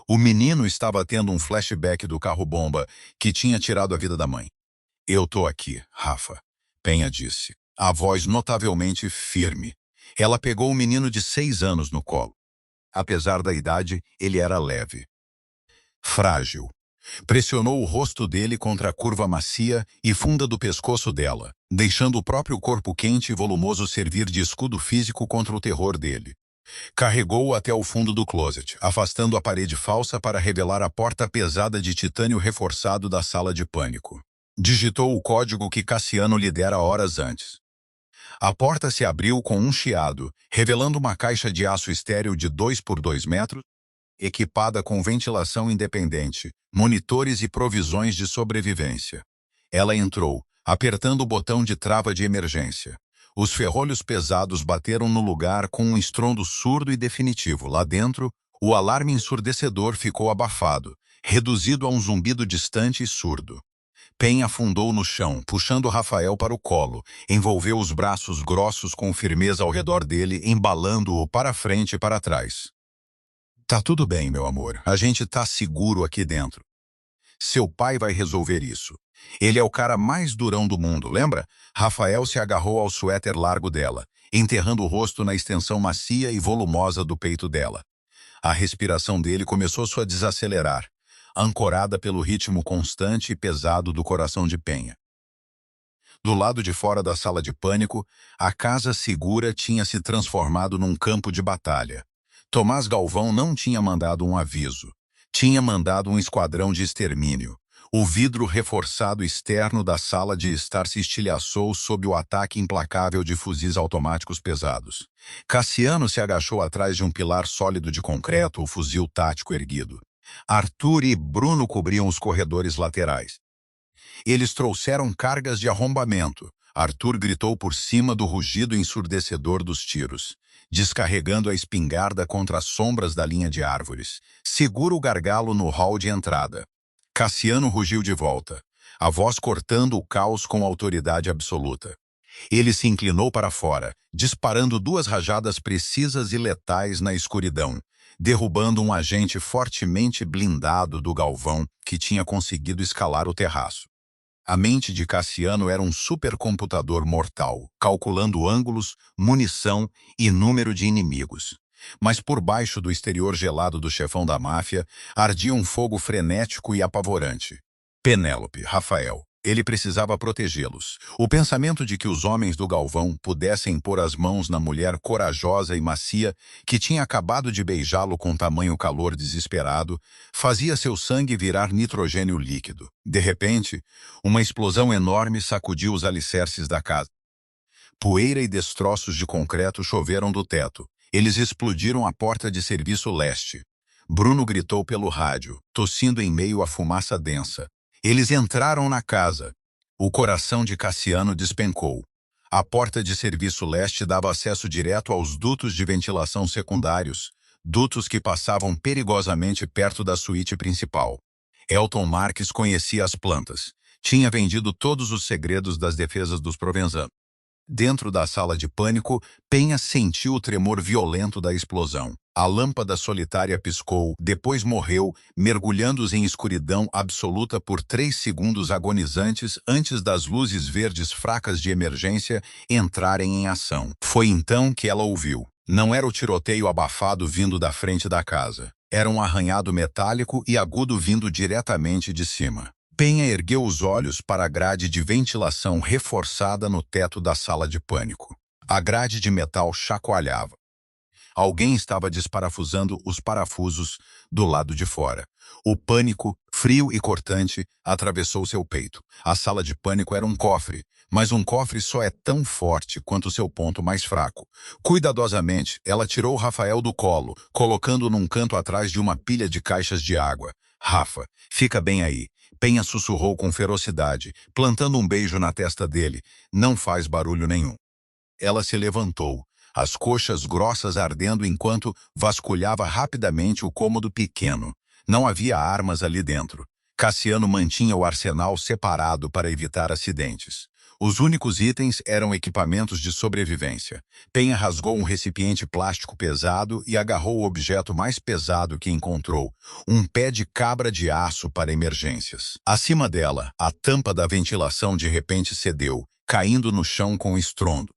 O menino estava tendo um flashback do carro-bomba que tinha tirado a vida da mãe. "Eu tô aqui, Rafa", Penha disse, a voz notavelmente firme. Ela pegou o menino de 6 anos no colo. Apesar da idade, ele era leve. Frágil. Pressionou o rosto dele contra a curva macia e funda do pescoço dela, deixando o próprio corpo quente e volumoso servir de escudo físico contra o terror dele. Carregou-o até o fundo do closet, afastando a parede falsa para revelar a porta pesada de titânio reforçado da sala de pânico. Digitou o código que Cassiano lhe dera horas antes. A porta se abriu com um chiado, revelando uma caixa de aço estéril de 2 por 2 metros, equipada com ventilação independente, monitores e provisões de sobrevivência. Ela entrou, apertando o botão de trava de emergência. Os ferrolhos pesados bateram no lugar com um estrondo surdo e definitivo. Lá dentro, o alarme ensurdecedor ficou abafado, reduzido a um zumbido distante e surdo. Penha afundou no chão, puxando Rafael para o colo, envolveu os braços grossos com firmeza ao redor dele, embalando-o para frente e para trás. "Tá tudo bem, meu amor. A gente tá seguro aqui dentro. Seu pai vai resolver isso. Ele é o cara mais durão do mundo, lembra?" Rafael se agarrou ao suéter largo dela, enterrando o rosto na extensão macia e volumosa do peito dela. A respiração dele começou a desacelerar, ancorada pelo ritmo constante e pesado do coração de Penha. Do lado de fora da sala de pânico, a casa segura tinha se transformado num campo de batalha. Tomás Galvão não tinha mandado um aviso. Tinha mandado um esquadrão de extermínio. O vidro reforçado externo da sala de estar se estilhaçou sob o ataque implacável de fuzis automáticos pesados. Cassiano se agachou atrás de um pilar sólido de concreto, o fuzil tático erguido. Arthur e Bruno cobriam os corredores laterais. Eles trouxeram cargas de arrombamento. Arthur gritou por cima do rugido ensurdecedor dos tiros, descarregando a espingarda contra as sombras da linha de árvores. "Segura o gargalo no hall de entrada." Cassiano rugiu de volta, a voz cortando o caos com autoridade absoluta. Ele se inclinou para fora, disparando 2 rajadas precisas e letais na escuridão, derrubando um agente fortemente blindado do Galvão que tinha conseguido escalar o terraço. A mente de Cassiano era um supercomputador mortal, calculando ângulos, munição e número de inimigos. Mas por baixo do exterior gelado do chefão da máfia, ardia um fogo frenético e apavorante. Penélope, Rafael. Ele precisava protegê-los. O pensamento de que os homens do Galvão pudessem pôr as mãos na mulher corajosa e macia que tinha acabado de beijá-lo com tamanho calor desesperado fazia seu sangue virar nitrogênio líquido. De repente, uma explosão enorme sacudiu os alicerces da casa. Poeira e destroços de concreto choveram do teto, Eles explodiram a porta de serviço leste. Bruno gritou pelo rádio, tossindo em meio à fumaça densa. Eles entraram na casa. O coração de Cassiano despencou. A porta de serviço leste dava acesso direto aos dutos de ventilação secundários, dutos que passavam perigosamente perto da suíte principal. Elton Marques conhecia as plantas. Tinha vendido todos os segredos das defesas dos Provenzano. Dentro da sala de pânico, Penha sentiu o tremor violento da explosão. A lâmpada solitária piscou, depois morreu, mergulhando-os em escuridão absoluta por 3 segundos agonizantes antes das luzes verdes fracas de emergência entrarem em ação. Foi então que ela ouviu. Não era o tiroteio abafado vindo da frente da casa. Era um arranhado metálico e agudo vindo diretamente de cima. Penha ergueu os olhos para a grade de ventilação reforçada no teto da sala de pânico. A grade de metal chacoalhava. Alguém estava desparafusando os parafusos do lado de fora. O pânico, frio e cortante, atravessou seu peito. A sala de pânico era um cofre, mas um cofre só é tão forte quanto seu ponto mais fraco. Cuidadosamente, ela tirou Rafael do colo, colocando-o num canto atrás de uma pilha de caixas de água. Rafa, fica bem aí. Penha sussurrou com ferocidade, plantando um beijo na testa dele. Não faz barulho nenhum. Ela se levantou, as coxas grossas ardendo enquanto vasculhava rapidamente o cômodo pequeno. Não havia armas ali dentro. Cassiano mantinha o arsenal separado para evitar acidentes. Os únicos itens eram equipamentos de sobrevivência. Penha rasgou um recipiente plástico pesado e agarrou o objeto mais pesado que encontrou, um pé de cabra de aço para emergências. Acima dela, a tampa da ventilação de repente cedeu, caindo no chão com estrondo.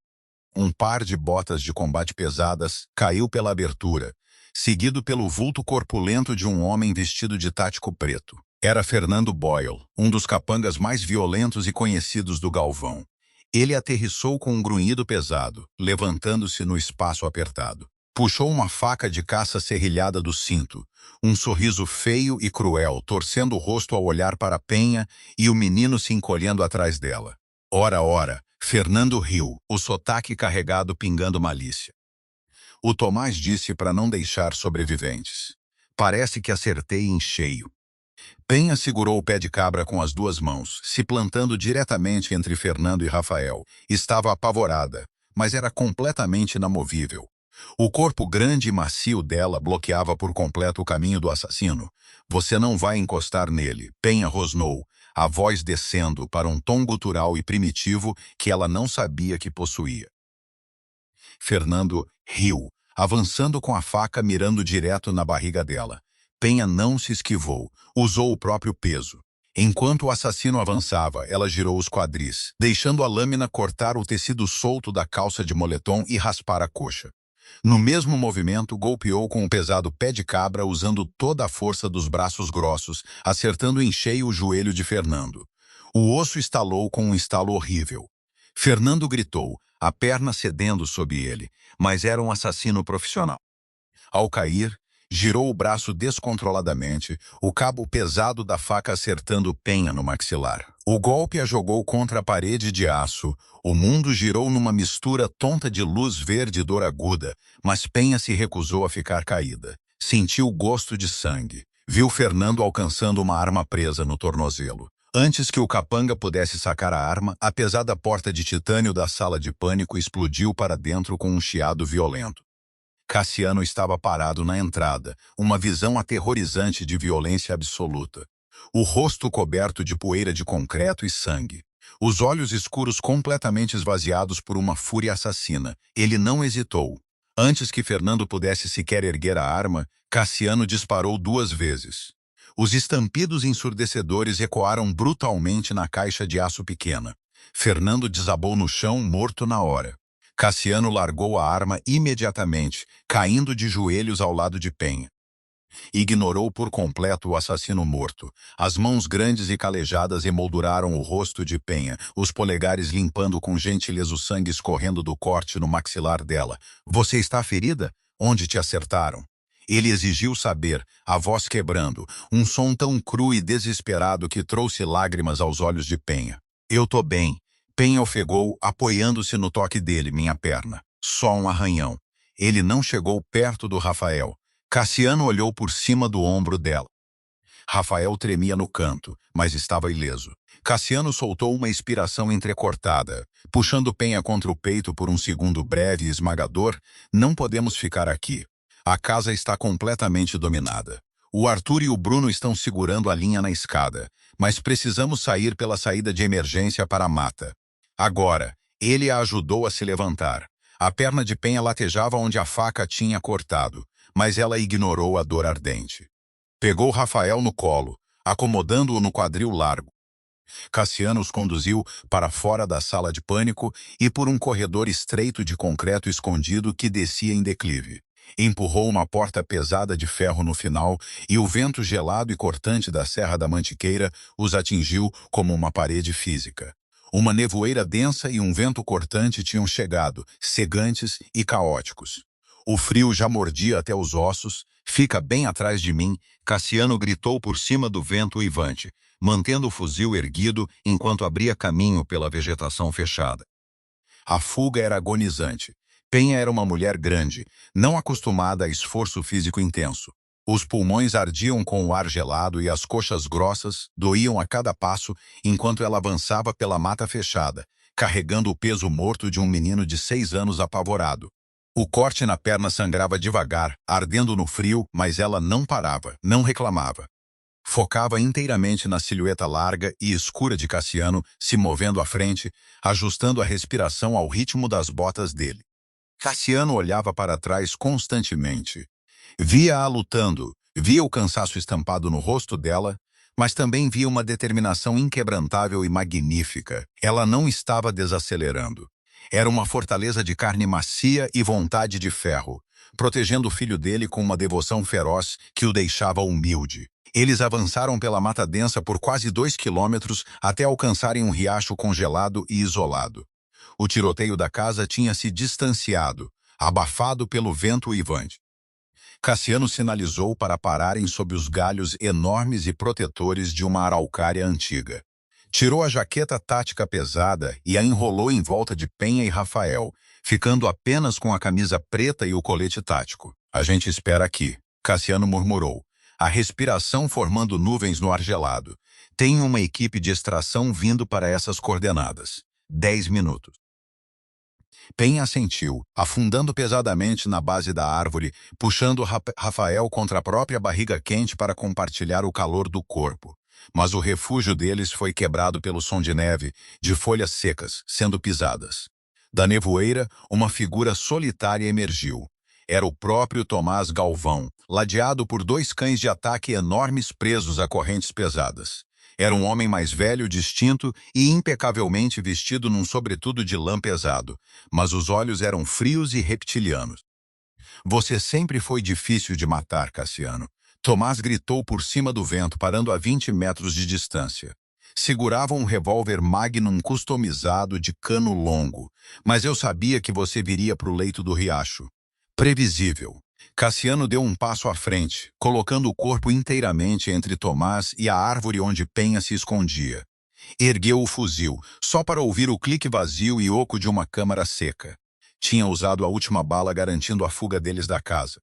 Um par de botas de combate pesadas caiu pela abertura, seguido pelo vulto corpulento de um homem vestido de tático preto. Era Fernando Boyle, um dos capangas mais violentos e conhecidos do Galvão. Ele aterrissou com um grunhido pesado, levantando-se no espaço apertado. Puxou uma faca de caça serrilhada do cinto, um sorriso feio e cruel, torcendo o rosto ao olhar para Penha e o menino se encolhendo atrás dela. Ora, ora, Fernando riu, o sotaque carregado pingando malícia. O Tomás disse para não deixar sobreviventes. Parece que acertei em cheio. Penha segurou o pé de cabra com as 2 mãos, se plantando diretamente entre Fernando e Rafael. Estava apavorada, mas era completamente inamovível. O corpo grande e macio dela bloqueava por completo o caminho do assassino. Você não vai encostar nele, Penha rosnou, a voz descendo para um tom gutural e primitivo que ela não sabia que possuía. Fernando riu, avançando com a faca mirando direto na barriga dela. Penha não se esquivou, usou o próprio peso. Enquanto o assassino avançava, ela girou os quadris, deixando a lâmina cortar o tecido solto da calça de moletom e raspar a coxa. No mesmo movimento, golpeou com o pesado pé de cabra usando toda a força dos braços grossos, acertando em cheio o joelho de Fernando. O osso estalou com um estalo horrível. Fernando gritou, a perna cedendo sob ele, mas era um assassino profissional. Ao cair, girou o braço descontroladamente, o cabo pesado da faca acertando Penha no maxilar. O golpe a jogou contra a parede de aço. O mundo girou numa mistura tonta de luz verde e dor aguda, mas Penha se recusou a ficar caída. Sentiu o gosto de sangue. Viu Fernando alcançando uma arma presa no tornozelo. Antes que o capanga pudesse sacar a arma, a pesada porta de titânio da sala de pânico explodiu para dentro com um chiado violento. Cassiano estava parado na entrada, uma visão aterrorizante de violência absoluta. O rosto coberto de poeira de concreto e sangue. Os olhos escuros completamente esvaziados por uma fúria assassina. Ele não hesitou. Antes que Fernando pudesse sequer erguer a arma, Cassiano disparou 2 vezes. Os estampidos ensurdecedores ecoaram brutalmente na caixa de aço pequena. Fernando desabou no chão, morto na hora. Cassiano largou a arma imediatamente, caindo de joelhos ao lado de Penha. Ignorou por completo o assassino morto. As mãos grandes e calejadas emolduraram o rosto de Penha, os polegares limpando com gentileza o sangue escorrendo do corte no maxilar dela. Você está ferida? Onde te acertaram? Ele exigiu saber, a voz quebrando, um som tão cru e desesperado que trouxe lágrimas aos olhos de Penha. Eu tô bem. Penha ofegou, apoiando-se no toque dele, minha perna. Só um arranhão. Ele não chegou perto do Rafael. Cassiano olhou por cima do ombro dela. Rafael tremia no canto, mas estava ileso. Cassiano soltou uma expiração entrecortada, puxando Penha contra o peito por um segundo breve e esmagador. Não podemos ficar aqui. A casa está completamente dominada. O Arthur e o Bruno estão segurando a linha na escada, mas precisamos sair pela saída de emergência para a mata. Agora, ele a ajudou a se levantar. A perna de Penha latejava onde a faca tinha cortado, mas ela ignorou a dor ardente. Pegou Rafael no colo, acomodando-o no quadril largo. Cassiano os conduziu para fora da sala de pânico e por um corredor estreito de concreto escondido que descia em declive. Empurrou uma porta pesada de ferro no final e o vento gelado e cortante da Serra da Mantiqueira os atingiu como uma parede física. Uma nevoeira densa e um vento cortante tinham chegado, cegantes e caóticos. O frio já mordia até os ossos. Fica bem atrás de mim, Cassiano gritou por cima do vento uivante, mantendo o fuzil erguido enquanto abria caminho pela vegetação fechada. A fuga era agonizante. Penha era uma mulher grande, não acostumada a esforço físico intenso. Os pulmões ardiam com o ar gelado e as coxas grossas doíam a cada passo enquanto ela avançava pela mata fechada, carregando o peso morto de um menino de 6 anos apavorado. O corte na perna sangrava devagar, ardendo no frio, mas ela não parava, não reclamava. Focava inteiramente na silhueta larga e escura de Cassiano, se movendo à frente, ajustando a respiração ao ritmo das botas dele. Cassiano olhava para trás constantemente. Via-a lutando, via o cansaço estampado no rosto dela, mas também via uma determinação inquebrantável e magnífica. Ela não estava desacelerando. Era uma fortaleza de carne macia e vontade de ferro, protegendo o filho dele com uma devoção feroz que o deixava humilde. Eles avançaram pela mata densa por quase 2 quilômetros até alcançarem um riacho congelado e isolado. O tiroteio da casa tinha se distanciado, abafado pelo vento uivante. Cassiano sinalizou para pararem sob os galhos enormes e protetores de uma araucária antiga. Tirou a jaqueta tática pesada e a enrolou em volta de Penha e Rafael, ficando apenas com a camisa preta e o colete tático. A gente espera aqui, Cassiano murmurou, a respiração formando nuvens no ar gelado. Tem uma equipe de extração vindo para essas coordenadas. 10 minutos. Penha assentiu, afundando pesadamente na base da árvore, puxando Rafael contra a própria barriga quente para compartilhar o calor do corpo. Mas o refúgio deles foi quebrado pelo som de neve, de folhas secas, sendo pisadas. Da nevoeira, uma figura solitária emergiu. Era o próprio Tomás Galvão, ladeado por 2 cães de ataque enormes presos a correntes pesadas. Era um homem mais velho, distinto e impecavelmente vestido num sobretudo de lã pesado, mas os olhos eram frios e reptilianos. Você sempre foi difícil de matar, Cassiano. Tomás gritou por cima do vento, parando a 20 metros de distância. Segurava um revólver Magnum customizado de cano longo, mas eu sabia que você viria para o leito do riacho. Previsível. Cassiano deu um passo à frente, colocando o corpo inteiramente entre Tomás e a árvore onde Penha se escondia. Ergueu o fuzil, só para ouvir o clique vazio e oco de uma câmara seca. Tinha usado a última bala garantindo a fuga deles da casa.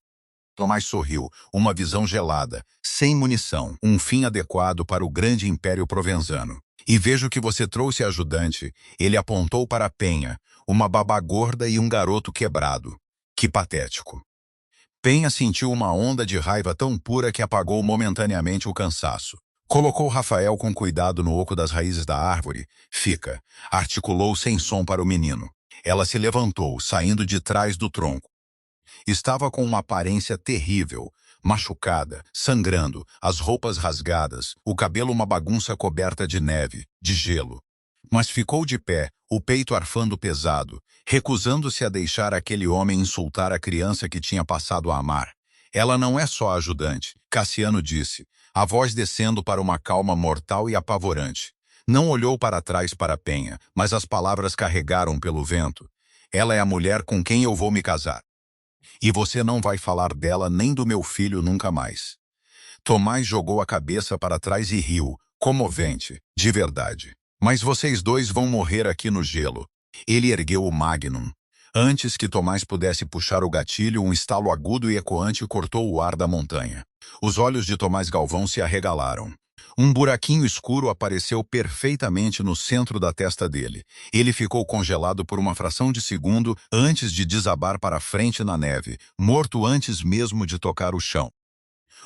Tomás sorriu, uma visão gelada, sem munição, um fim adequado para o grande império provenzano. E vejo que você trouxe ajudante. Ele apontou para Penha, uma babá gorda e um garoto quebrado. Que patético. Penha sentiu uma onda de raiva tão pura que apagou momentaneamente o cansaço. Colocou Rafael com cuidado no oco das raízes da árvore. Fica, articulou sem som para o menino. Ela se levantou, saindo de trás do tronco. Estava com uma aparência terrível, machucada, sangrando, as roupas rasgadas, o cabelo uma bagunça coberta de neve, de gelo. Mas ficou de pé, o peito arfando pesado, recusando-se a deixar aquele homem insultar a criança que tinha passado a amar. Ela não é só ajudante, Cassiano disse, a voz descendo para uma calma mortal e apavorante. Não olhou para trás para Penha, mas as palavras carregaram pelo vento. Ela é a mulher com quem eu vou me casar. E você não vai falar dela nem do meu filho nunca mais. Tomás jogou a cabeça para trás e riu, comovente, de verdade. Mas vocês dois vão morrer aqui no gelo. Ele ergueu o Magnum. Antes que Tomás pudesse puxar o gatilho, um estalo agudo e ecoante cortou o ar da montanha. Os olhos de Tomás Galvão se arregalaram. Um buraquinho escuro apareceu perfeitamente no centro da testa dele. Ele ficou congelado por uma fração de segundo antes de desabar para frente na neve, morto antes mesmo de tocar o chão.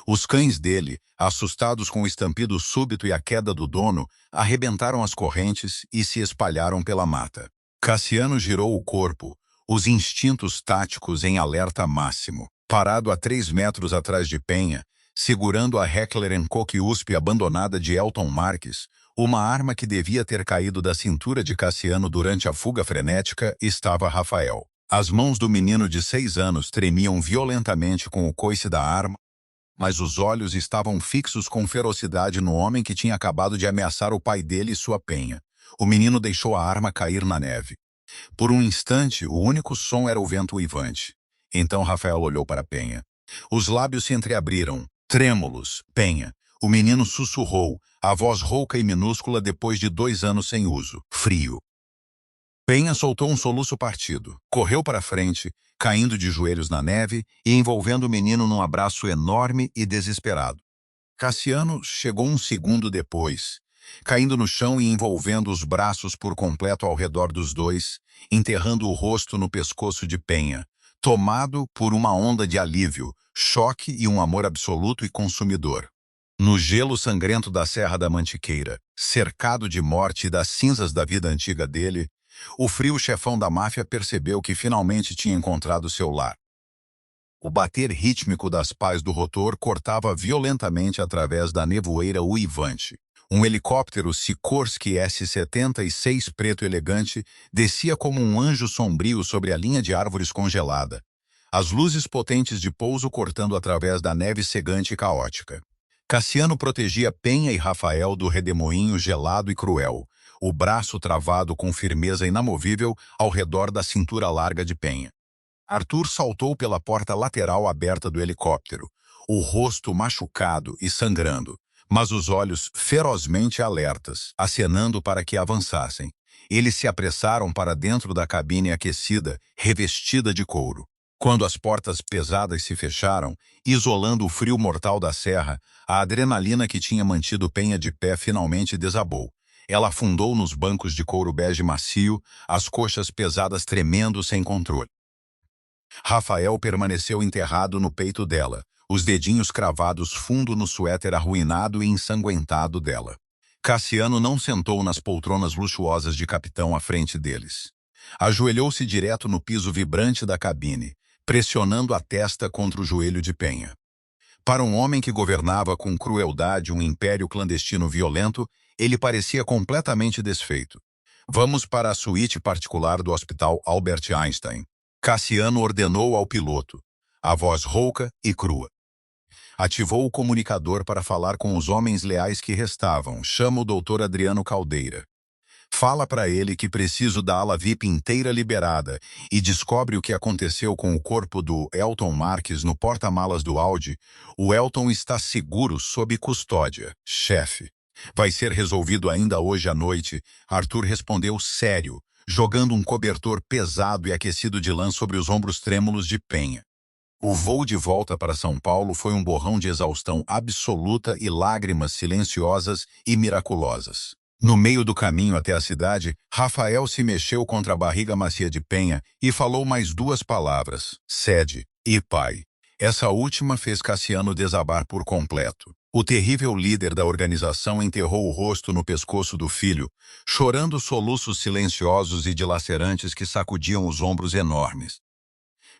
Os cães dele, assustados com o estampido súbito e a queda do dono, arrebentaram as correntes e se espalharam pela mata. Cassiano girou o corpo, os instintos táticos em alerta máximo. Parado a 3 metros atrás de Penha, segurando a Heckler & Koch USP abandonada de Elton Marques, uma arma que devia ter caído da cintura de Cassiano durante a fuga frenética, estava Rafael. As mãos do menino de 6 anos tremiam violentamente com o coice da arma, mas os olhos estavam fixos com ferocidade no homem que tinha acabado de ameaçar o pai dele e sua penha. O menino deixou a arma cair na neve. Por um instante, o único som era o vento uivante. Então Rafael olhou para Penha. Os lábios se entreabriram, trêmulos. Penha. O menino sussurrou, a voz rouca e minúscula depois de 2 anos sem uso. Frio. Penha soltou um soluço partido, correu para frente, caindo de joelhos na neve e envolvendo o menino num abraço enorme e desesperado. Cassiano chegou um segundo depois, caindo no chão e envolvendo os braços por completo ao redor dos dois, enterrando o rosto no pescoço de Penha, tomado por uma onda de alívio, choque e um amor absoluto e consumidor. No gelo sangrento da Serra da Mantiqueira, cercado de morte e das cinzas da vida antiga dele, o frio chefão da máfia percebeu que finalmente tinha encontrado seu lar. O bater rítmico das pás do rotor cortava violentamente através da nevoeira uivante. Um helicóptero Sikorsky S-76 preto elegante descia como um anjo sombrio sobre a linha de árvores congelada, as luzes potentes de pouso cortando através da neve cegante e caótica. Cassiano protegia Penha e Rafael do redemoinho gelado e cruel, o braço travado com firmeza inamovível ao redor da cintura larga de Penha. Arthur saltou pela porta lateral aberta do helicóptero, o rosto machucado e sangrando, mas os olhos ferozmente alertas, acenando para que avançassem. Eles se apressaram para dentro da cabine aquecida, revestida de couro. Quando as portas pesadas se fecharam, isolando o frio mortal da serra, a adrenalina que tinha mantido Penha de pé finalmente desabou. Ela afundou nos bancos de couro bege macio, as coxas pesadas tremendo sem controle. Rafael permaneceu enterrado no peito dela, os dedinhos cravados fundo no suéter arruinado e ensanguentado dela. Cassiano não sentou nas poltronas luxuosas de capitão à frente deles. Ajoelhou-se direto no piso vibrante da cabine, pressionando a testa contra o joelho de Penha. Para um homem que governava com crueldade um império clandestino violento, ele parecia completamente desfeito. Vamos para a suíte particular do Hospital Albert Einstein. Cassiano ordenou ao piloto, a voz rouca e crua. Ativou o comunicador para falar com os homens leais que restavam. Chama o Dr. Adriano Caldeira. Fala para ele que preciso da ala VIP inteira liberada e descobre o que aconteceu com o corpo do Elton Marques no porta-malas do Audi. O Elton está seguro sob custódia, chefe. Vai ser resolvido ainda hoje à noite. Arthur respondeu sério, jogando um cobertor pesado e aquecido de lã sobre os ombros trêmulos de Penha. O voo de volta para São Paulo foi um borrão de exaustão absoluta e lágrimas silenciosas e miraculosas. No meio do caminho até a cidade, Rafael se mexeu contra a barriga macia de Penha e falou mais 2 palavras, sede e pai. Essa última fez Cassiano desabar por completo. O terrível líder da organização enterrou o rosto no pescoço do filho, chorando soluços silenciosos e dilacerantes que sacudiam os ombros enormes.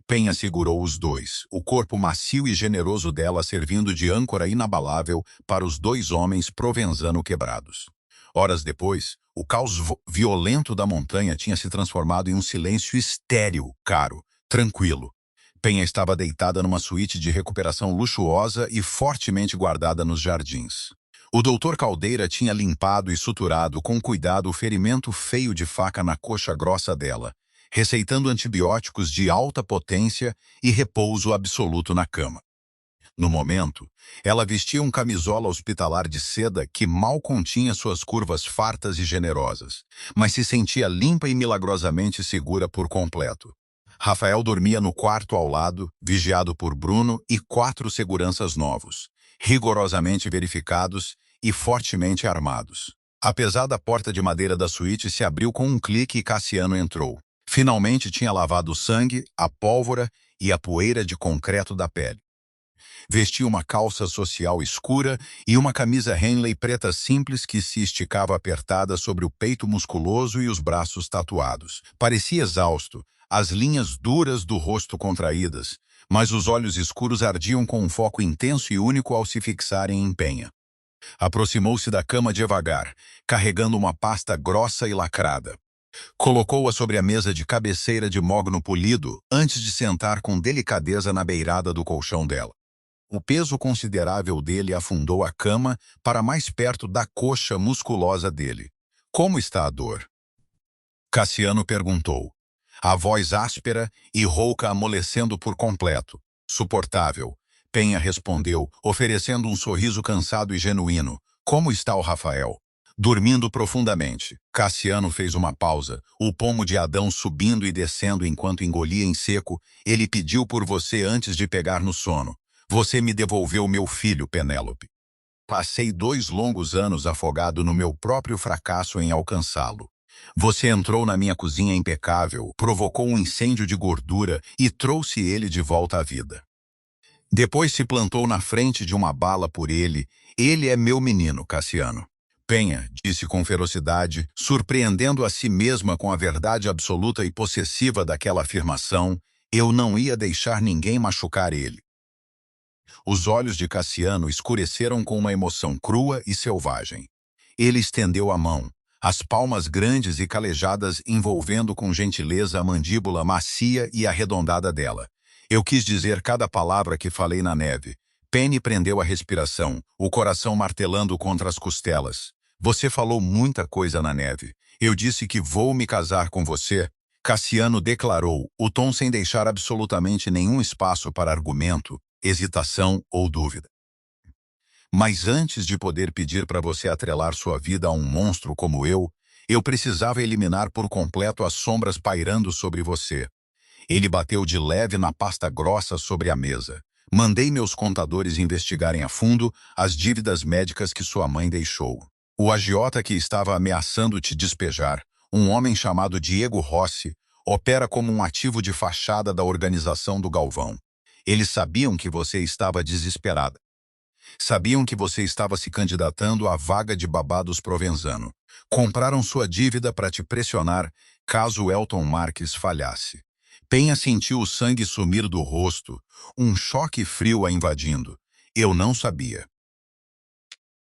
Penha segurou os dois, o corpo macio e generoso dela servindo de âncora inabalável para os 2 homens provenzano quebrados. Horas depois, o caos violento da montanha tinha se transformado em um silêncio estéril, caro, tranquilo. Penha estava deitada numa suíte de recuperação luxuosa e fortemente guardada nos jardins. O doutor Caldeira tinha limpado e suturado com cuidado o ferimento feio de faca na coxa grossa dela, receitando antibióticos de alta potência e repouso absoluto na cama. No momento, ela vestia um camisola hospitalar de seda que mal continha suas curvas fartas e generosas, mas se sentia limpa e milagrosamente segura por completo. Rafael dormia no quarto ao lado, vigiado por Bruno e 4 seguranças novos, rigorosamente verificados e fortemente armados. A pesada porta de madeira da suíte se abriu com um clique e Cassiano entrou. Finalmente tinha lavado o sangue, a pólvora e a poeira de concreto da pele. Vestia uma calça social escura e uma camisa Henley preta simples que se esticava apertada sobre o peito musculoso e os braços tatuados. Parecia exausto, as linhas duras do rosto contraídas, mas os olhos escuros ardiam com um foco intenso e único ao se fixarem em Penha. Aproximou-se da cama devagar, carregando uma pasta grossa e lacrada. Colocou-a sobre a mesa de cabeceira de mogno polido antes de sentar com delicadeza na beirada do colchão dela. O peso considerável dele afundou a cama para mais perto da coxa musculosa dele. Como está a dor? Cassiano perguntou. A voz áspera e rouca amolecendo por completo. Suportável. Penha respondeu, oferecendo um sorriso cansado e genuíno. Como está o Rafael? Dormindo profundamente. Cassiano fez uma pausa, o pomo de Adão subindo e descendo enquanto engolia em seco. Ele pediu por você antes de pegar no sono. Você me devolveu meu filho, Penélope. Passei 2 longos anos afogado no meu próprio fracasso em alcançá-lo. Você entrou na minha cozinha impecável, provocou um incêndio de gordura e trouxe ele de volta à vida. Depois se plantou na frente de uma bala por ele. Ele é meu menino, Cassiano. Penha, disse com ferocidade, surpreendendo a si mesma com a verdade absoluta e possessiva daquela afirmação, eu não ia deixar ninguém machucar ele. Os olhos de Cassiano escureceram com uma emoção crua e selvagem. Ele estendeu a mão, as palmas grandes e calejadas envolvendo com gentileza a mandíbula macia e arredondada dela. Eu quis dizer cada palavra que falei na neve. Penny prendeu a respiração, o coração martelando contra as costelas. Você falou muita coisa na neve. Eu disse que vou me casar com você. Cassiano declarou, o tom sem deixar absolutamente nenhum espaço para argumento, hesitação ou dúvida. Mas antes de poder pedir para você atrelar sua vida a um monstro como eu precisava eliminar por completo as sombras pairando sobre você. Ele bateu de leve na pasta grossa sobre a mesa. Mandei meus contadores investigarem a fundo as dívidas médicas que sua mãe deixou. O agiota que estava ameaçando te despejar, um homem chamado Diego Rossi, opera como um ativo de fachada da organização do Galvão. Eles sabiam que você estava desesperada. Sabiam que você estava se candidatando à vaga de Babados Provenzano. Compraram sua dívida para te pressionar caso Elton Marques falhasse. Penha sentiu o sangue sumir do rosto, um choque frio a invadindo. Eu não sabia.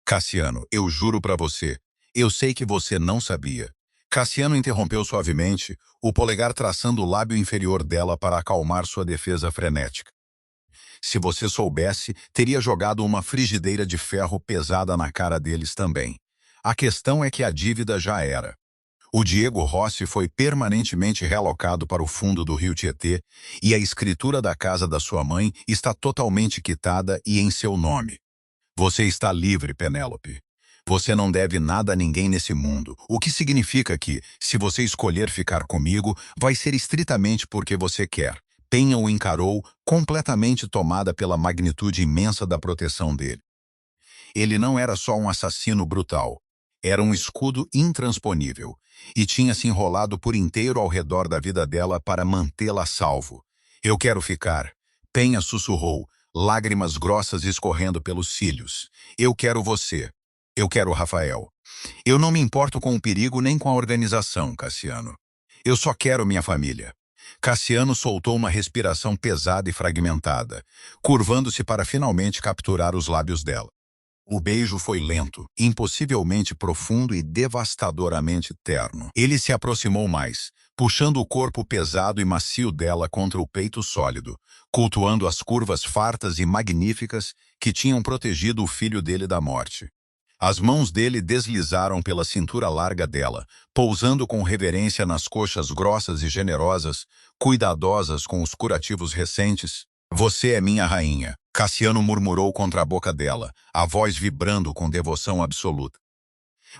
Cassiano, eu juro para você, eu sei que você não sabia. Cassiano interrompeu suavemente, o polegar traçando o lábio inferior dela para acalmar sua defesa frenética. Se você soubesse, teria jogado uma frigideira de ferro pesada na cara deles também. A questão é que a dívida já era. O Diego Rossi foi permanentemente relocado para o fundo do rio Tietê e a escritura da casa da sua mãe está totalmente quitada e em seu nome. Você está livre, Penélope. Você não deve nada a ninguém nesse mundo, o que significa que, se você escolher ficar comigo, vai ser estritamente porque você quer. Penha o encarou, completamente tomada pela magnitude imensa da proteção dele. Ele não era só um assassino brutal. Era um escudo intransponível, e tinha se enrolado por inteiro ao redor da vida dela para mantê-la a salvo. Eu quero ficar. Penha sussurrou, lágrimas grossas escorrendo pelos cílios. Eu quero você. Eu quero Rafael. Eu não me importo com o perigo nem com a organização, Cassiano. Eu só quero minha família. Cassiano soltou uma respiração pesada e fragmentada, curvando-se para finalmente capturar os lábios dela. O beijo foi lento, impossivelmente profundo e devastadoramente terno. Ele se aproximou mais, puxando o corpo pesado e macio dela contra o peito sólido, cultuando as curvas fartas e magníficas que tinham protegido o filho dele da morte. As mãos dele deslizaram pela cintura larga dela, pousando com reverência nas coxas grossas e generosas, cuidadosas com os curativos recentes. Você é minha rainha, Cassiano murmurou contra a boca dela, a voz vibrando com devoção absoluta.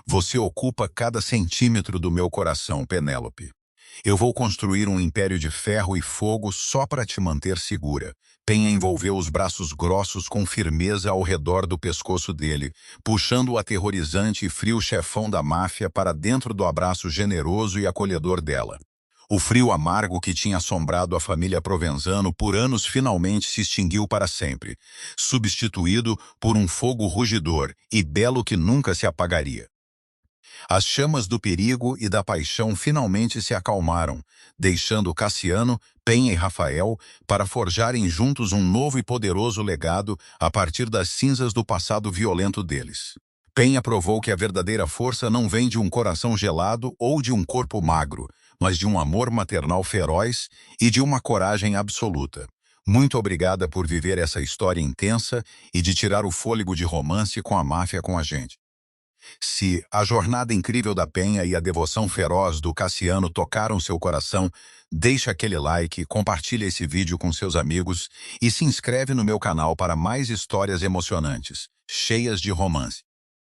Você ocupa cada centímetro do meu coração, Penélope. Eu vou construir um império de ferro e fogo só para te manter segura. Penha envolveu os braços grossos com firmeza ao redor do pescoço dele, puxando o aterrorizante e frio chefão da máfia para dentro do abraço generoso e acolhedor dela. O frio amargo que tinha assombrado a família Provenzano por anos finalmente se extinguiu para sempre, substituído por um fogo rugidor e belo que nunca se apagaria. As chamas do perigo e da paixão finalmente se acalmaram, deixando Cassiano, Penha e Rafael para forjarem juntos um novo e poderoso legado a partir das cinzas do passado violento deles. Penha provou que a verdadeira força não vem de um coração gelado ou de um corpo magro, mas de um amor maternal feroz e de uma coragem absoluta. Muito obrigada por viver essa história intensa e de tirar o fôlego de romance com a máfia com a gente. Se a jornada incrível da Penha e a devoção feroz do Cassiano tocaram seu coração, deixa aquele like, compartilha esse vídeo com seus amigos e se inscreve no meu canal para mais histórias emocionantes, cheias de romance.